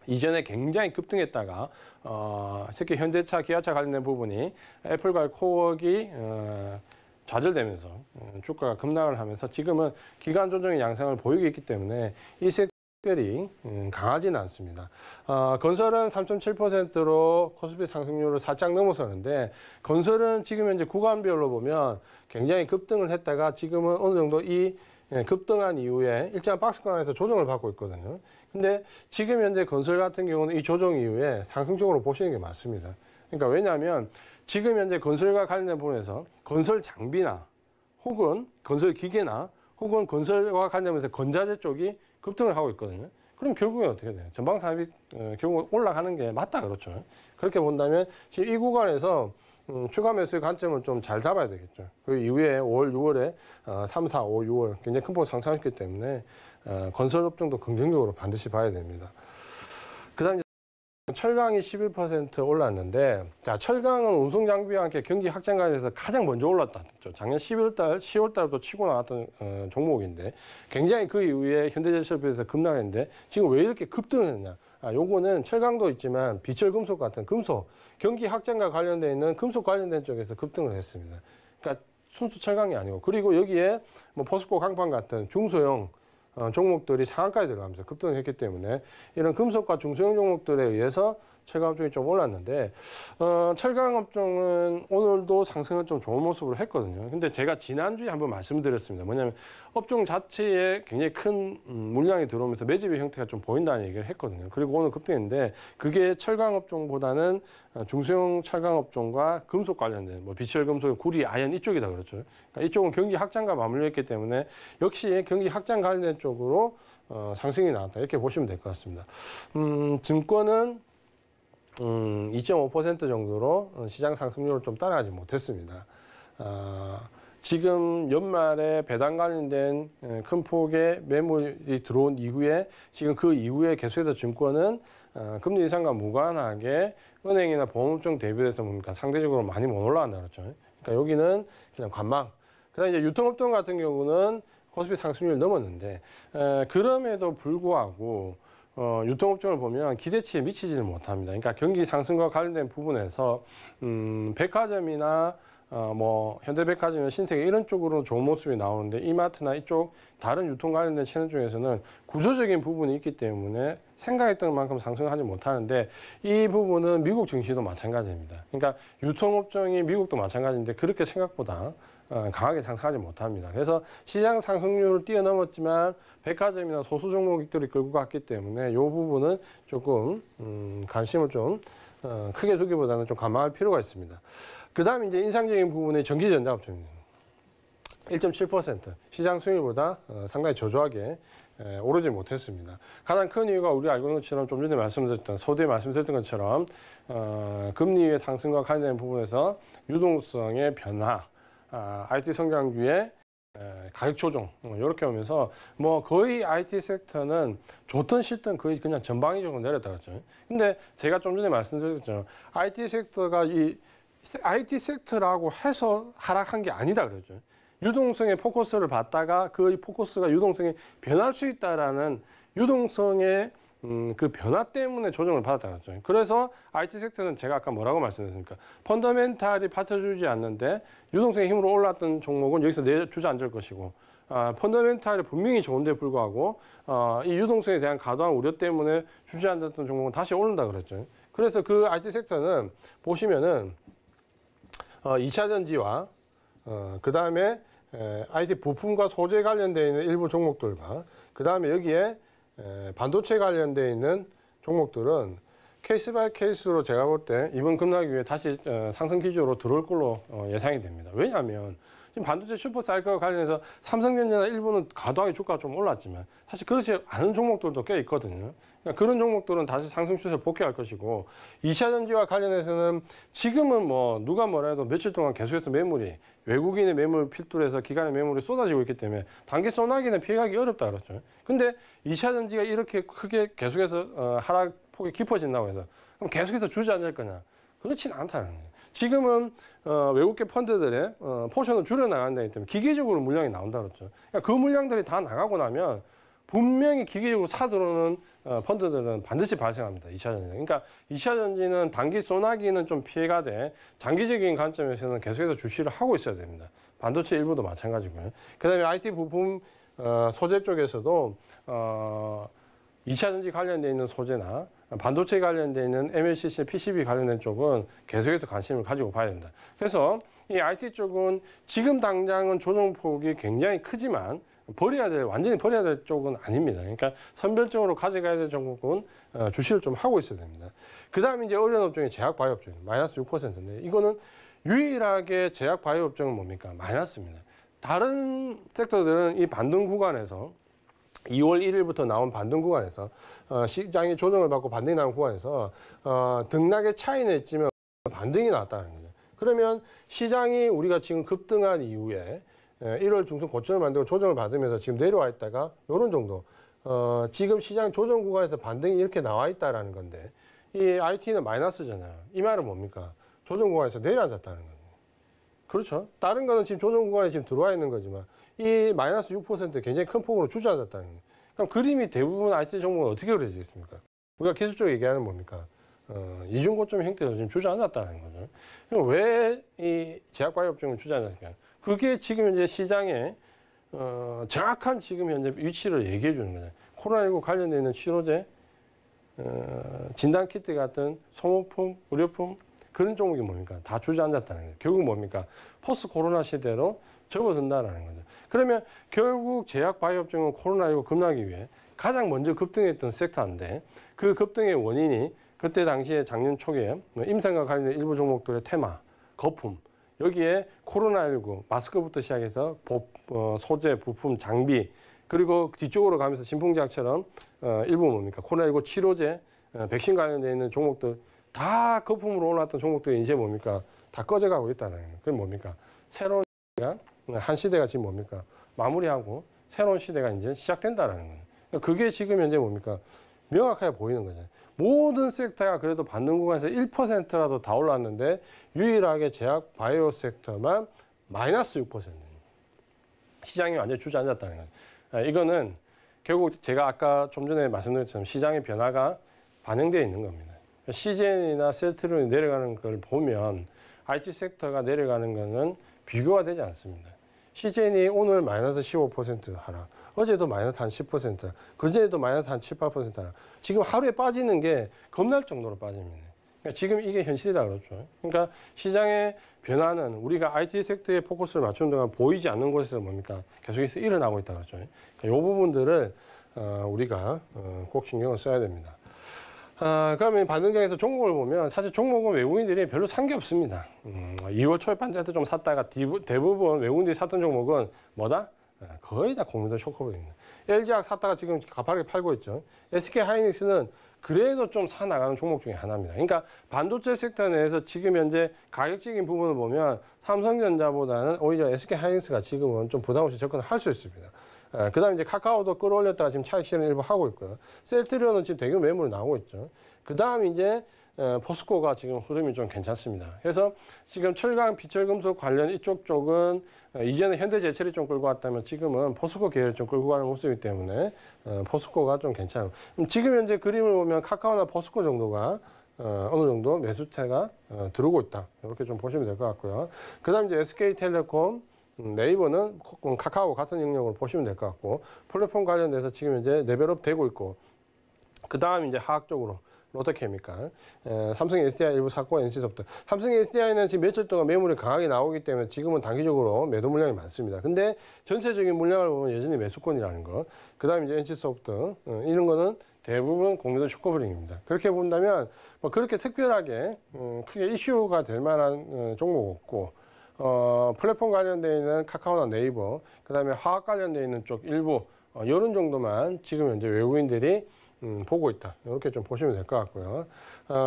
이전에 굉장히 급등했다가 특히 현대차, 기아차 관련된 부분이 애플과 코어기 좌절되면서 주가가 급락을 하면서 지금은 기간 조정의 양상을 보이고 있기 때문에 이 특별히 강하지는 않습니다. 건설은 3.7%로 코스피 상승률을 살짝 넘어서는데 건설은 지금 현재 구간별로 보면 굉장히 급등을 했다가 지금은 어느 정도 이 급등한 이후에 일정한 박스권에서 조정을 받고 있거든요. 근데 지금 현재 건설 같은 경우는 이 조정 이후에 상승적으로 보시는 게 맞습니다. 그러니까 왜냐하면 지금 현재 건설과 관련된 부분에서 건설 장비나 혹은 건설 기계나 혹은 건설과 관련해서 건자재 쪽이 급등을 하고 있거든요. 그럼 결국에 어떻게 돼요? 전방산업이 결국 올라가는 게 맞다 그렇죠. 그렇게 본다면 지금 이 구간에서 추가 매수의 관점을 좀 잘 잡아야 되겠죠. 그 이후에 5월, 6월에 3, 4, 5, 6월 굉장히 큰 폭으로 상승했기 때문에 건설업종도 긍정적으로 반드시 봐야 됩니다. 그 다음에 철강이 11% 올랐는데, 자, 철강은 운송장비와 함께 경기 확장 관련해서 가장 먼저 올랐다. 작년 10월 달부터 치고 나왔던 종목인데, 굉장히 그 이후에 현대제철비에서 급락했는데, 지금 왜 이렇게 급등을 했냐? 요거는 철강도 있지만 비철금속 같은 금속, 경기 확장과 관련되어 있는 금속 관련된 쪽에서 급등을 했습니다. 그러니까 순수 철강이 아니고, 그리고 여기에 뭐 포스코 강판 같은 중소형 종목들이 상한가에 들어가면서 급등을 했기 때문에 이런 금속과 중소형 종목들에 의해서 철강업종이 좀 올랐는데 철강업종은 오늘도 상승은 좀 좋은 모습을 했거든요. 근데 제가 지난주에 한번 말씀드렸습니다. 뭐냐면 업종 자체에 굉장히 큰 물량이 들어오면서 매집의 형태가 좀 보인다는 얘기를 했거든요. 그리고 오늘 급등했는데 그게 철강업종보다는 중소형 철강업종과 금속 관련된 뭐 비철금속, 구리, 아연 이쪽이다 그렇죠. 그러니까 이쪽은 경기 확장과 맞물렸기 때문에 역시 경기 확장 관련된 쪽으로 상승이 나왔다 이렇게 보시면 될 것 같습니다. 증권은 2.5% 정도로 시장 상승률을 좀 따라가지 못했습니다. 지금 연말에 배당 관련된 큰 폭의 매물이 들어온 이후에 지금 그 이후에 계속해서 증권은 금리 인상과 무관하게 은행이나 보험업종 대비해서 뭡니까 상대적으로 많이 못 올라간다 그렇죠. 그러니까 여기는 그냥 관망. 그다음에 이제 유통업종 같은 경우는 코스피 상승률 넘었는데 그럼에도 불구하고 유통업종을 보면 기대치에 미치지를 못합니다. 그러니까 경기 상승과 관련된 부분에서 백화점이나 뭐 현대백화점이나 신세계 이런 쪽으로 좋은 모습이 나오는데 이마트나 이쪽 다른 유통 관련된 채널 중에서는 구조적인 부분이 있기 때문에 생각했던 만큼 상승을 하지 못하는데 이 부분은 미국 증시도 마찬가지입니다. 그러니까 유통업종이 미국도 마찬가지인데 그렇게 생각보다 강하게 상승하지 못합니다. 그래서 시장 상승률을 뛰어넘었지만 백화점이나 소수 종목들이 끌고 갔기 때문에 이 부분은 조금 관심을 좀 크게 두기보다는 좀 감안할 필요가 있습니다. 그 다음에 이제 인상적인 부분의 전기전자업종입니다. 1.7% 시장 수익률보다 상당히 저조하게 오르지 못했습니다. 가장 큰 이유가 우리가 알고 있는 것처럼 좀 전에 말씀드렸던 서두에 말씀드렸던 것처럼 금리의 상승과 관련된 부분에서 유동성의 변화, IT 성장주의 가격 조정 이렇게 오면서 뭐 거의 IT 섹터는 좋든 싫든 거의 그냥 전방위적으로 내렸다 그랬죠. 근데 제가 좀 전에 말씀드렸죠. IT 섹터가 이 IT 섹터라고 해서 하락한 게 아니다 그랬죠. 유동성의 포커스를 받다가 그 포커스가 유동성이 변할 수 있다라는 유동성의 그 변화 때문에 조정을 받았다 그랬죠. 그래서 IT 섹터는 제가 아까 뭐라고 말씀드렸습니까? 펀더멘탈이 받쳐주지 않는데 유동성의 힘으로 올랐던 종목은 여기서 주저앉을 것이고 펀더멘탈이 분명히 좋은데 불구하고 이 유동성에 대한 과도한 우려 때문에 주저앉았던 종목은 다시 오른다 그랬죠. 그래서 그 IT 섹터는 보시면은 2차 전지와 그 다음에 IT 부품과 소재 관련되어 있는 일부 종목들과 그 다음에 여기에 반도체 관련되어 있는 종목들은 케이스 바이 케이스로 제가 볼 때 이번 급락 이후에 다시 상승 기조로 들어올 걸로 예상이 됩니다. 왜냐하면 지금 반도체 슈퍼사이클과 관련해서 삼성전자나 일본은 과도하게 주가가 좀 올랐지만 사실 그렇지 않은 종목들도 꽤 있거든요. 그러니까 그런 종목들은 다시 상승 추세를 복귀할 것이고 2차전지와 관련해서는 지금은 뭐 누가 뭐라 해도 며칠 동안 계속해서 매물이 외국인의 매물 필두해서 기관의 매물이 쏟아지고 있기 때문에 단기 소나기는 피해가기 어렵다 그렇죠. 근데 2차전지가 이렇게 크게 계속해서 하락폭이 깊어진다고 해서 그럼 계속해서 주저앉을 거냐? 그렇지는 않다는 거예요. 지금은 외국계 펀드들의 포션을 줄여나간다기 때문에 기계적으로 물량이 나온다 그랬죠. 그러니까 그 물량들이 다 나가고 나면 분명히 기계적으로 사들어오는 펀드들은 반드시 발생합니다. 2차전지. 그러니까 2차전지는 단기 소나기는 좀 피해가 돼 장기적인 관점에서는 계속해서 주시를 하고 있어야 됩니다. 반도체 일부도 마찬가지고요. 그다음에 IT 부품 소재 쪽에서도 2차전지 관련되어 있는 소재나 반도체 관련되어 있는 MLCC, PCB 관련된 쪽은 계속해서 관심을 가지고 봐야 된다. 그래서 이 IT 쪽은 지금 당장은 조정폭이 굉장히 크지만 완전히 버려야 될 쪽은 아닙니다. 그러니까 선별적으로 가져가야 될 종목은 주시를 좀 하고 있어야 됩니다. 그 다음에 이제 어려운 업종이 제약바이오 업종이 마이너스 6%인데 이거는 유일하게 제약바이오 업종은 뭡니까? 마이너스입니다. 다른 섹터들은 이 반등 구간에서 2월 1일부터 나온 반등 구간에서 시장이 조정을 받고 반등이 나온 구간에서 등락의 차이는 있지만 반등이 나왔다는 거죠. 그러면 시장이 우리가 지금 급등한 이후에 1월 중순 고점을 만들고 조정을 받으면서 지금 내려와 있다가 이런 정도 지금 시장 조정 구간에서 반등이 이렇게 나와 있다라는 건데 이 IT는 마이너스잖아요. 이 말은 뭡니까? 조정 구간에서 내려앉았다는 거예요. 그렇죠. 다른 거는 지금 조정 구간에 지금 들어와 있는 거지만 이 마이너스 6% 굉장히 큰 폭으로 주저앉았다는 거예요. 그럼 그림이 대부분 IT 종목은 어떻게 그려지겠습니까? 우리가 기술적으로 얘기하는 뭡니까? 이중 고점 형태로 지금 주저앉았다는 거죠. 왜 이 제약바이오 업종은 주저앉았을까요? 그게 지금 현재 시장에 정확한 지금 현재 위치를 얘기해 주는 거죠. 코로나19 관련되어 있는 치료제, 진단키트 같은 소모품, 의료품 그런 종목이 뭡니까? 다 주저앉았다는 거예요. 결국 뭡니까? 포스트 코로나 시대로 접어든다라는 거죠. 그러면 결국 제약바이오 업종은 코로나19 급락이 위해 가장 먼저 급등했던 섹터인데 그 급등의 원인이 그때 당시에 작년 초기에 임상과 관련된 일부 종목들의 테마, 거품, 여기에 코로나19 마스크부터 시작해서 소재, 부품, 장비 그리고 뒤쪽으로 가면서 진풍제약처럼 일부 뭡니까? 코로나19 치료제, 백신 관련되어 있는 종목들 다 거품으로 올라왔던 종목들이 이제 뭡니까? 다 꺼져가고 있다는 거예요. 그럼 뭡니까? 새로운 시대가, 한 시대가 지금 뭡니까? 마무리하고 새로운 시대가 이제 시작된다는 거예요. 그게 지금 현재 뭡니까? 명확하게 보이는 거죠. 모든 섹터가 그래도 반등 구간에서 1%라도 다 올랐는데 유일하게 제약 바이오 섹터만 마이너스 6%. 시장이 완전히 주저앉았다는 거예요. 이거는 결국 제가 아까 좀 전에 말씀드린 것처럼 시장의 변화가 반영되어 있는 겁니다. CGN이나 셀트론이 내려가는 걸 보면 IT 섹터가 내려가는 거는 비교가 되지 않습니다. CGN이 오늘 마이너스 15% 하락, 어제도 마이너스 한 10%, 그전에도 마이너스 한 7, 8% 하락. 지금 하루에 빠지는 게 겁날 정도로 빠집니다. 그러니까 지금 이게 현실이다 그렇죠. 그러니까 시장의 변화는 우리가 IT 섹터에 포커스를 맞추는 동안 보이지 않는 곳에서 뭡니까? 계속해서 일어나고 있다 그렇죠. 그러니까 이 부분들을 우리가 꼭 신경을 써야 됩니다. 그러면 반등장에서 종목을 보면 사실 종목은 외국인들이 별로 산 게 없습니다. 2월 초에 반짝때 좀 샀다가 대부분 외국인들이 샀던 종목은 뭐다? 거의 다 공매도 쇼커버입니다. LG화학 샀다가 지금 가파르게 팔고 있죠. SK하이닉스는 그래도 좀 사 나가는 종목 중에 하나입니다. 그러니까 반도체 섹터 내에서 지금 현재 가격적인 부분을 보면 삼성전자보다는 오히려 SK하이닉스가 지금은 좀 부담 없이 접근을 할 수 있습니다. 그 다음에 이제 카카오도 끌어올렸다가 지금 차익 실현 일부 하고 있고요. 셀트리온은 지금 대규모 매물이 나오고 있죠. 그 다음 이제 포스코가 지금 흐름이 좀 괜찮습니다. 그래서 지금 철강, 비철금속 관련 이쪽 쪽은 이전에 현대제철이 좀 끌고 왔다면 지금은 포스코 계열을 좀 끌고 가는 모습이기 때문에 포스코가 좀 괜찮아요. 지금 현재 그림을 보면 카카오나 포스코 정도가 어느 정도 매수세가 들어오고 있다. 이렇게 좀 보시면 될 것 같고요. 그 다음 이제 SK텔레콤, 네이버는 카카오 같은 영역으로 보시면 될 것 같고 플랫폼 관련돼서 지금 이제 레벨업 되고 있고 그 다음 이제 화학적으로 롯데케미칼, 삼성 SDI 일부 샀고 NC소프트. 삼성 SDI는 지금 며칠 동안 매물이 강하게 나오기 때문에 지금은 단기적으로 매도 물량이 많습니다. 근데 전체적인 물량을 보면 여전히 매수권이라는 거. 그 다음 이제 NC소프트 이런 거는 대부분 공매도 쇼커버링입니다. 그렇게 본다면 뭐 그렇게 특별하게 크게 이슈가 될 만한 종목 없고 플랫폼 관련되어 있는 카카오나 네이버, 그다음에 화학 관련되어 있는 쪽 일부 이런 정도만 지금 현재 외국인들이 보고 있다. 이렇게 좀 보시면 될 것 같고요.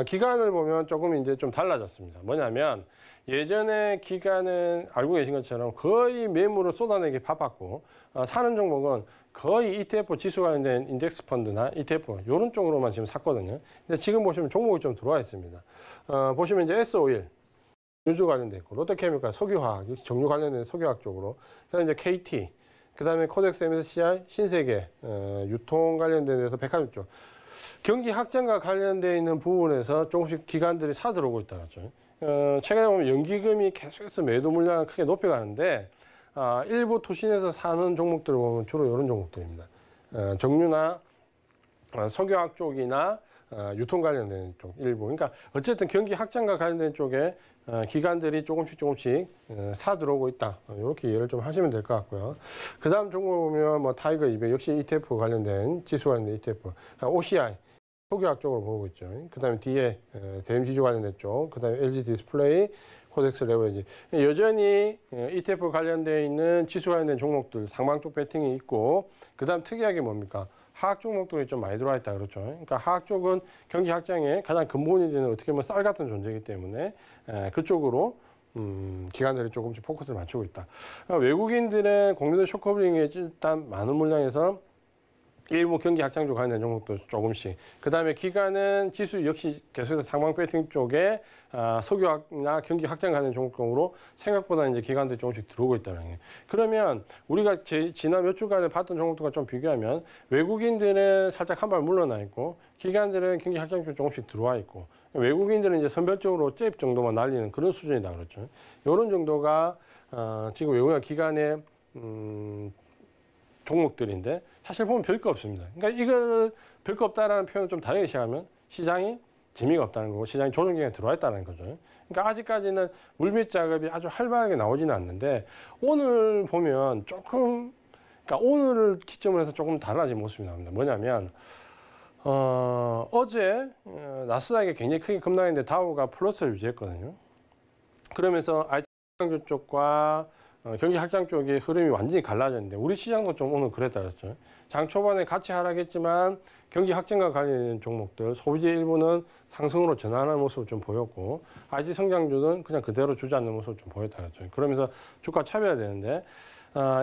기간을 보면 조금 이제 좀 달라졌습니다. 뭐냐면 예전에 기간은 알고 계신 것처럼 거의 매물을 쏟아내기 바빴고 사는 종목은 거의 ETF 지수 관련된 인덱스 펀드나 ETF 이런 쪽으로만 지금 샀거든요. 근데 지금 보시면 종목이 좀 들어와 있습니다. 보시면 이제 S-오일 유주 관련돼 있고 롯데케미칼 석유화학 정유 관련된 석유화학 쪽으로 그다음에 이제 KT 그다음에 코덱스 MSCI 신세계 유통 관련된 데서 백화점 쪽 경기 확장과 관련돼 있는 부분에서 조금씩 기관들이 사들어오고 있다 그랬죠. 최근에 보면 연기금이 계속해서 매도 물량을 크게 높여가는데 일부 투신에서 사는 종목들을 보면 주로 이런 종목들입니다. 정유나 석유화학 쪽이나 유통 관련된 쪽 일부. 그러니까 어쨌든 경기 확장과 관련된 쪽에 기관들이 조금씩 사 들어오고 있다. 이렇게 이해를 좀 하시면 될 것 같고요. 그 다음 종목 보면 뭐 타이거 200 역시 ETF 관련된 지수 관련된 ETF, OCI 석유화학 쪽으로 보고 있죠. 그 다음에 뒤에 대림지주 관련된 쪽, 그 다음에 LG 디스플레이, 코덱스 레버리지. 여전히 ETF 관련되어 있는 지수 관련된 종목들 상방 쪽 배팅이 있고, 그 다음 특이하게 뭡니까? 화학 종목들이 좀 많이 들어와 있다 그렇죠. 그러니까 화학 쪽은 경기 확장의 가장 근본이 되는 어떻게 보면 쌀 같은 존재이기 때문에 그쪽으로 기관들이 조금씩 포커스를 맞추고 있다. 그러니까 외국인들의 공매도 쇼커버링에 일단 많은 물량에서 일부 경기 확장 쪽 관련된 종목도 조금씩. 그 다음에 기관은 지수 역시 계속해서 상방 배팅 쪽에 석유화학이나 경기 확장 관련 종목으로 생각보다 이제 기관들이 조금씩 들어오고 있다는 거예요. 그러면 우리가 지난 몇 주간에 봤던 종목들과 좀 비교하면 외국인들은 살짝 한 발 물러나 있고 기관들은 경기 확장 쪽 조금씩 들어와 있고 외국인들은 이제 선별적으로 잽 정도만 날리는 그런 수준이다 그렇죠. 이런 정도가 지금 외국인 기관의 종목들인데 사실 보면 별거 없습니다. 그러니까 이걸 별거 없다라는 표현을 좀 다르게 시작하면 시장이 재미가 없다는 거고 시장이 조정 기간에 들어와 있다는 거죠. 그러니까 아직까지는 물밑 작업이 아주 활발하게 나오지는 않는데 오늘 보면 조금 그러니까 오늘을 기점으로 해서 조금 달라진 모습이 나옵니다. 뭐냐면 어제 나스닥이 굉장히 크게 급락했는데 다우가 플러스를 유지했거든요. 그러면서 IT 쪽과 경기 확장 쪽의 흐름이 완전히 갈라졌는데 우리 시장도 좀 오늘 그랬다 그랬죠. 장 초반에 같이 하락했지만 경기 확장과 관련된 종목들 소비재 일부는 상승으로 전환하는 모습을 좀 보였고 IT 성장주는 그냥 그대로 주저앉는 모습을 좀 보였다 그랬죠. 그러면서 주가 차별되는데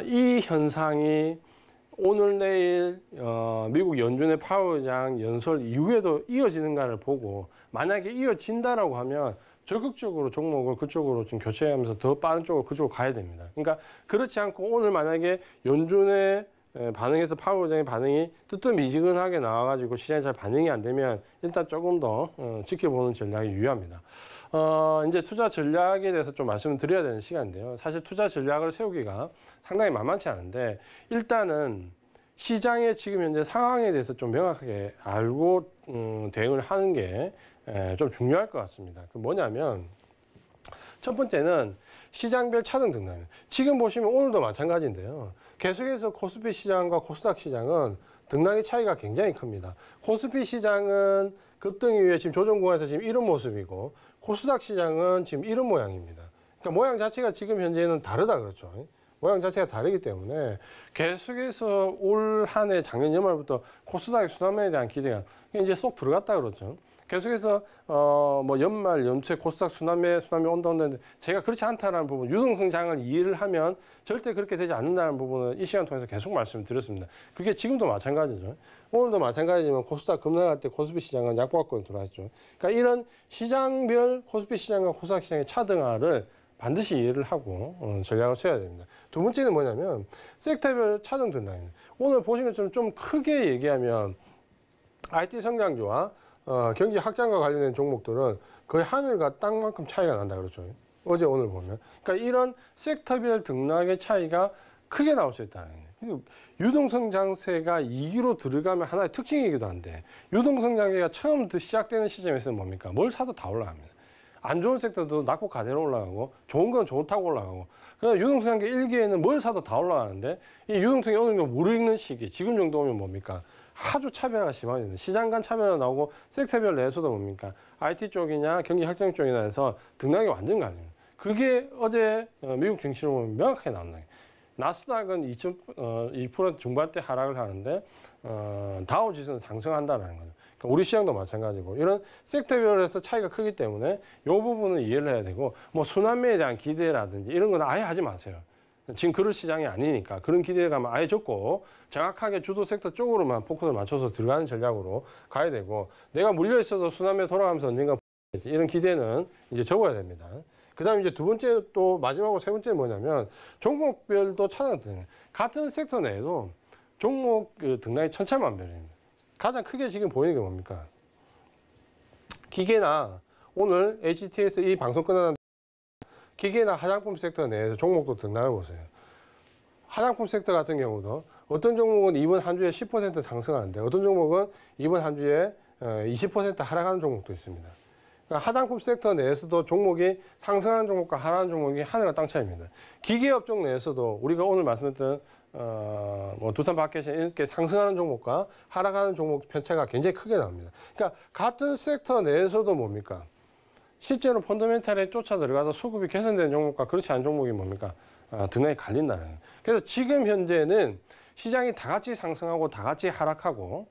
이 현상이 오늘 내일 미국 연준의 파월 의장 연설 이후에도 이어지는가를 보고 만약에 이어진다라고 하면 적극적으로 종목을 그쪽으로 좀 교체하면서 더 빠른 쪽으로 그쪽으로 가야 됩니다. 그러니까 그렇지 않고 오늘 만약에 연준의 반응에서 파월 의장의 반응이 뜨뜻미지근하게 나와가지고 시장에 잘 반응이 안 되면 일단 조금 더 지켜보는 전략이 유효합니다. 이제 투자 전략에 대해서 좀 말씀을 드려야 되는 시간인데요. 사실 투자 전략을 세우기가 상당히 만만치 않은데 일단은 시장의 지금 현재 상황에 대해서 좀 명확하게 알고 대응을 하는 게 좀 중요할 것 같습니다. 그 뭐냐면 첫 번째는 시장별 차등 등락입니다. 지금 보시면 오늘도 마찬가지인데요. 계속해서 코스피 시장과 코스닥 시장은 등락의 차이가 굉장히 큽니다. 코스피 시장은 급등 이후에 지금 조정 구간에서 지금 이런 모습이고 코스닥 시장은 지금 이런 모양입니다. 그러니까 모양 자체가 지금 현재는 다르다 그렇죠. 모양 자체가 다르기 때문에 계속해서 올 한 해 작년 연말부터 코스닥의 순환매에 대한 기대가 이제 쏙 들어갔다 그렇죠. 계속해서 뭐 연말 연초에 코스닥 순환매 온다 했는데 제가 그렇지 않다라는 부분 유동성장을 이해를 하면 절대 그렇게 되지 않는다는 부분을 이 시간 통해서 계속 말씀을 드렸습니다. 그게 지금도 마찬가지죠. 오늘도 마찬가지지만 코스닥 급락할 때 코스피 시장은 약보합권으로 들어왔죠. 그러니까 이런 시장별 코스피 시장과 코스닥 시장의 차등화를 반드시 이해를 하고 전략을 세워야 됩니다. 두 번째는 뭐냐면 섹터별 차등 등락입니다. 오늘 보신 것처럼 좀 크게 얘기하면 IT 성장주와 경기 확장과 관련된 종목들은 거의 하늘과 땅만큼 차이가 난다 그렇죠. 어제 오늘 보면. 그러니까 이런 섹터별 등락의 차이가 크게 나올 수 있다는 거예요. 유동성 장세가 2기로 들어가면 하나의 특징이기도 한데 유동성 장세가 처음 시작되는 시점에서는 뭡니까? 뭘 사도 다 올라갑니다. 안 좋은 섹터도 낮고 가대로 올라가고 좋은 건 좋다고 올라가고 그래서 유동성 장세 1기에는 뭘 사도 다 올라가는데 이 유동성이 어느 정도 무르익는 시기 지금 정도면 뭡니까? 아주 차별화가 심하거든요. 시장 간 차별화 나오고 섹터별 내에서도 뭡니까? IT 쪽이냐 경기 확장 쪽이나 해서 등락이 완전 갈립니다. 그게 어제 미국 증시로 보면 명확하게 나온다. 나스닥은 2% 중반대 하락을 하는데 다우 지수는 상승한다는 거죠. 그러니까 우리 시장도 마찬가지고 이런 섹터별에서 차이가 크기 때문에 이 부분은 이해를 해야 되고 뭐 순환매에 대한 기대라든지 이런 건 아예 하지 마세요. 지금 그럴 시장이 아니니까 그런 기대감을 아예 접고 정확하게 주도 섹터 쪽으로만 포커스를 맞춰서 들어가는 전략으로 가야 되고 내가 물려 있어도 순환매 돌아가면서 언젠가 이런 기대는 이제 접어야 됩니다. 그다음에 이제 두 번째 또 마지막으로 세 번째 뭐냐면 종목별도 찾아드립니다. 같은 섹터 내에도 종목 등락이 천차만별입니다. 가장 크게 지금 보이는 게 뭡니까? 기계나 오늘 HTS 이 방송 끝나는 기계나 화장품 섹터 내에서 종목도 등락을 보세요. 화장품 섹터 같은 경우도 어떤 종목은 이번 한 주에 10% 상승하는데 어떤 종목은 이번 한 주에 20% 하락하는 종목도 있습니다. 그러니까 화장품 섹터 내에서도 종목이 상승하는 종목과 하락하는 종목이 하늘과 땅 차이입니다. 기계업종 내에서도 우리가 오늘 말씀드렸던 뭐 두산마켓이 이렇게 상승하는 종목과 하락하는 종목 편차가 굉장히 크게 나옵니다. 그러니까 같은 섹터 내에서도 뭡니까? 실제로 펀더멘탈에 쫓아 들어가서 수급이 개선되는 종목과 그렇지 않은 종목이 뭡니까? 등락이 갈린다는 거예요. 그래서 지금 현재는 시장이 다 같이 상승하고 다 같이 하락하고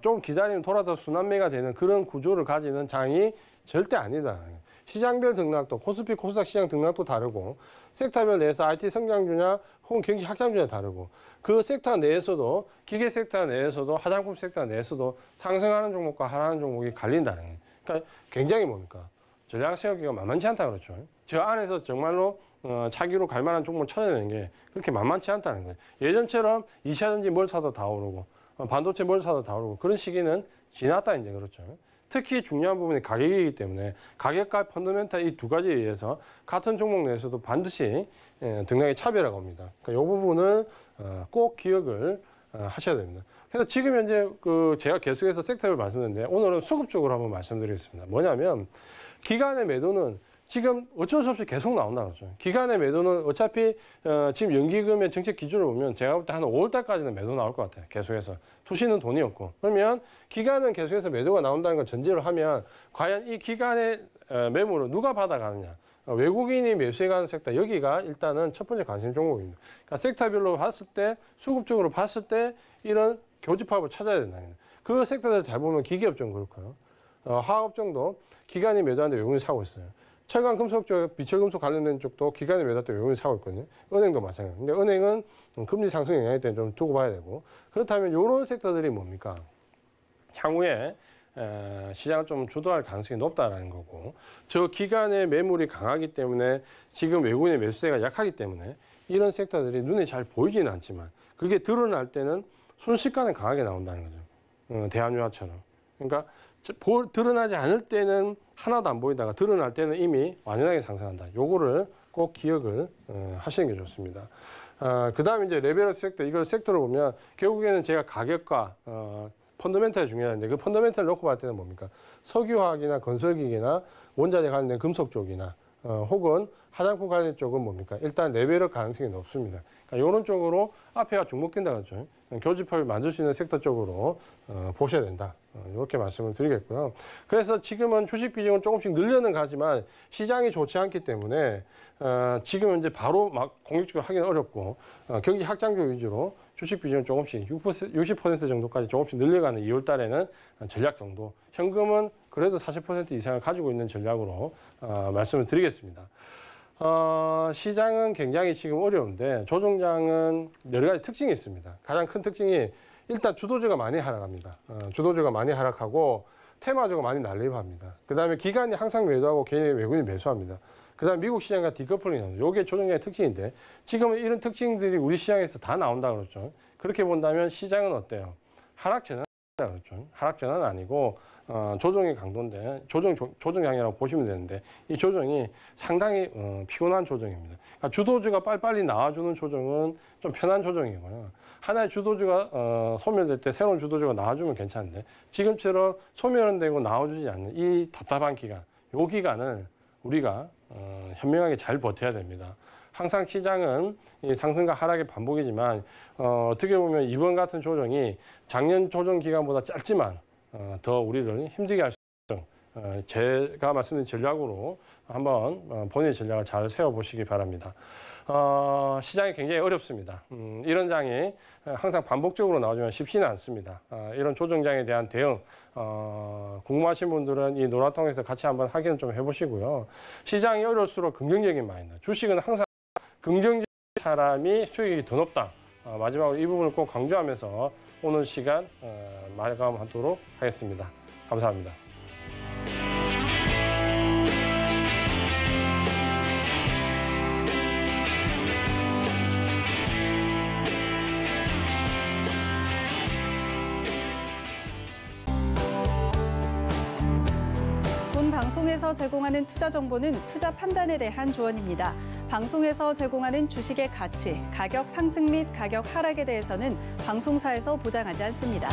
좀 기다리면 돌아서 순환매가 되는 그런 구조를 가지는 장이 절대 아니다. 시장별 등락도 코스피, 코스닥 시장 등락도 다르고 섹터별 내에서 IT 성장주냐 혹은 경기 확장주냐 다르고 그 섹터 내에서도 기계 섹터 내에서도 화장품 섹터 내에서도 상승하는 종목과 하락하는 종목이 갈린다는 거예요. 그러니까 굉장히 뭡니까? 전략 세우기가 만만치 않다 그렇죠. 저 안에서 정말로 차기로 갈 만한 종목을 찾아내는 게 그렇게 만만치 않다는 거예요. 예전처럼 2차전지 뭘 사도 다 오르고 반도체 뭘 사도 다 오르고 그런 시기는 지났다 이제 그렇죠. 특히 중요한 부분이 가격이기 때문에 가격과 펀더멘탈 이 두 가지에 의해서 같은 종목 내에서도 반드시 등락의 차별화가 옵니다. 그러니까 이 부분을 꼭 기억을 하셔야 됩니다. 그래서 지금 현재 제가 계속해서 섹터를 말씀드렸는데 오늘은 수급 쪽으로 한번 말씀드리겠습니다. 뭐냐면 기간의 매도는 지금 어쩔 수 없이 계속 나온다 그러죠. 기간의 매도는 어차피 지금 연기금의 정책 기준을 보면 제가 볼 때 한 5월 달까지는 매도 나올 것 같아요. 계속해서. 투시는 돈이 없고. 그러면 기간은 계속해서 매도가 나온다는 걸 전제로 하면 과연 이 기간의 매물을 누가 받아가느냐. 외국인이 매수해가는 섹터 여기가 일단은 첫 번째 관심 종목입니다. 그러니까 섹터별로 봤을 때 수급적으로 봤을 때 이런 교집합을 찾아야 된다는 거예요. 그 섹터들 잘 보면 기계업종 그렇고요. 화학업종도 기간이 매도하는데 외국인이 사고 있어요. 철강 금속 쪽, 비철금속 관련된 쪽도 기간에 매도할 때 외국인이 사고 있거든요. 은행도 마찬가지예요. 근데 은행은 금리 상승 영향이 때문에 좀 두고 봐야 되고. 그렇다면 이런 섹터들이 뭡니까? 향후에 시장을 좀 주도할 가능성이 높다라는 거고, 저 기간의 매물이 강하기 때문에 지금 외국인의 매수세가 약하기 때문에 이런 섹터들이 눈에 잘 보이지는 않지만 그게 드러날 때는 순식간에 강하게 나온다는 거죠. 대한유화처럼. 그러니까 드러나지 않을 때는 하나도 안 보이다가 드러날 때는 이미 완연하게 상승한다. 요거를 꼭 기억을 하시는 게 좋습니다. 그 다음에 이제 레벨업 섹터, 이걸 섹터로 보면 결국에는 제가 가격과 펀더멘탈이 중요한데 그 펀더멘탈을 놓고 봤을 때는 뭡니까? 석유화학이나 건설기계나 원자재 관련된 금속 쪽이나 혹은 화장품 관련 쪽은 뭡니까? 일단 레벨업 가능성이 높습니다. 그러니까 이런 쪽으로 앞에가 중복된다 그러죠. 교집합을 만들 수 있는 섹터 쪽으로 보셔야 된다. 이렇게 말씀을 드리겠고요. 그래서 지금은 주식 비중은 조금씩 늘려는 가지만 시장이 좋지 않기 때문에 지금 이제 바로 막 공격적으로 하기는 어렵고 경기 확장주 위주로 주식 비중을 조금씩 60% 정도까지 조금씩 늘려가는 2월 달에는 전략 정도. 현금은 그래도 40% 이상을 가지고 있는 전략으로 말씀을 드리겠습니다. 시장은 굉장히 지금 어려운데 조정장은 여러 가지 특징이 있습니다. 가장 큰 특징이 일단 주도주가 많이 하락합니다. 주도주가 많이 하락하고 테마주가 많이 난립합니다. 그 다음에 기관이 항상 매도하고 개인의 외국인이 매수합니다. 그 다음에 미국 시장과 디커플링이 나옵니다. 이게 조정장의 특징인데 지금은 이런 특징들이 우리 시장에서 다 나온다 그렇죠. 그렇게 본다면 시장은 어때요? 하락 전환 그렇죠. 하락 전환은 아니고 조정의 강도인데 조정장이라고 보시면 되는데 이 조정이 상당히 피곤한 조정입니다. 그러니까 주도주가 빨리빨리 나와주는 조정은 좀 편한 조정이고요. 하나의 주도주가 소멸될 때 새로운 주도주가 나와주면 괜찮은데 지금처럼 소멸은 되고 나와주지 않는 이 답답한 기간, 이 기간을 우리가 현명하게 잘 버텨야 됩니다. 항상 시장은 상승과 하락의 반복이지만 어떻게 보면 이번 같은 조정이 작년 조정 기간보다 짧지만 더 우리를 힘들게 할 수 있는 제가 말씀드린 전략으로 한번 본인의 전략을 잘 세워보시기 바랍니다. 시장이 굉장히 어렵습니다. 이런 장이 항상 반복적으로 나오지만 쉽지는 않습니다. 이런 조정장에 대한 대응, 궁금하신 분들은 이 노라통에서 같이 한번 확인을 좀 해보시고요. 시장이 어려울수록 긍정적인 마인드, 주식은 항상 긍정적인 사람이 수익이 더 높다. 마지막으로 이 부분을 꼭 강조하면서 오늘 시간 마감하도록 하겠습니다. 감사합니다. 본 방송에서 제공하는 투자 정보는 투자 판단에 대한 조언입니다. 방송에서 제공하는 주식의 가치, 가격 상승 및 가격 하락에 대해서는 방송사에서 보장하지 않습니다.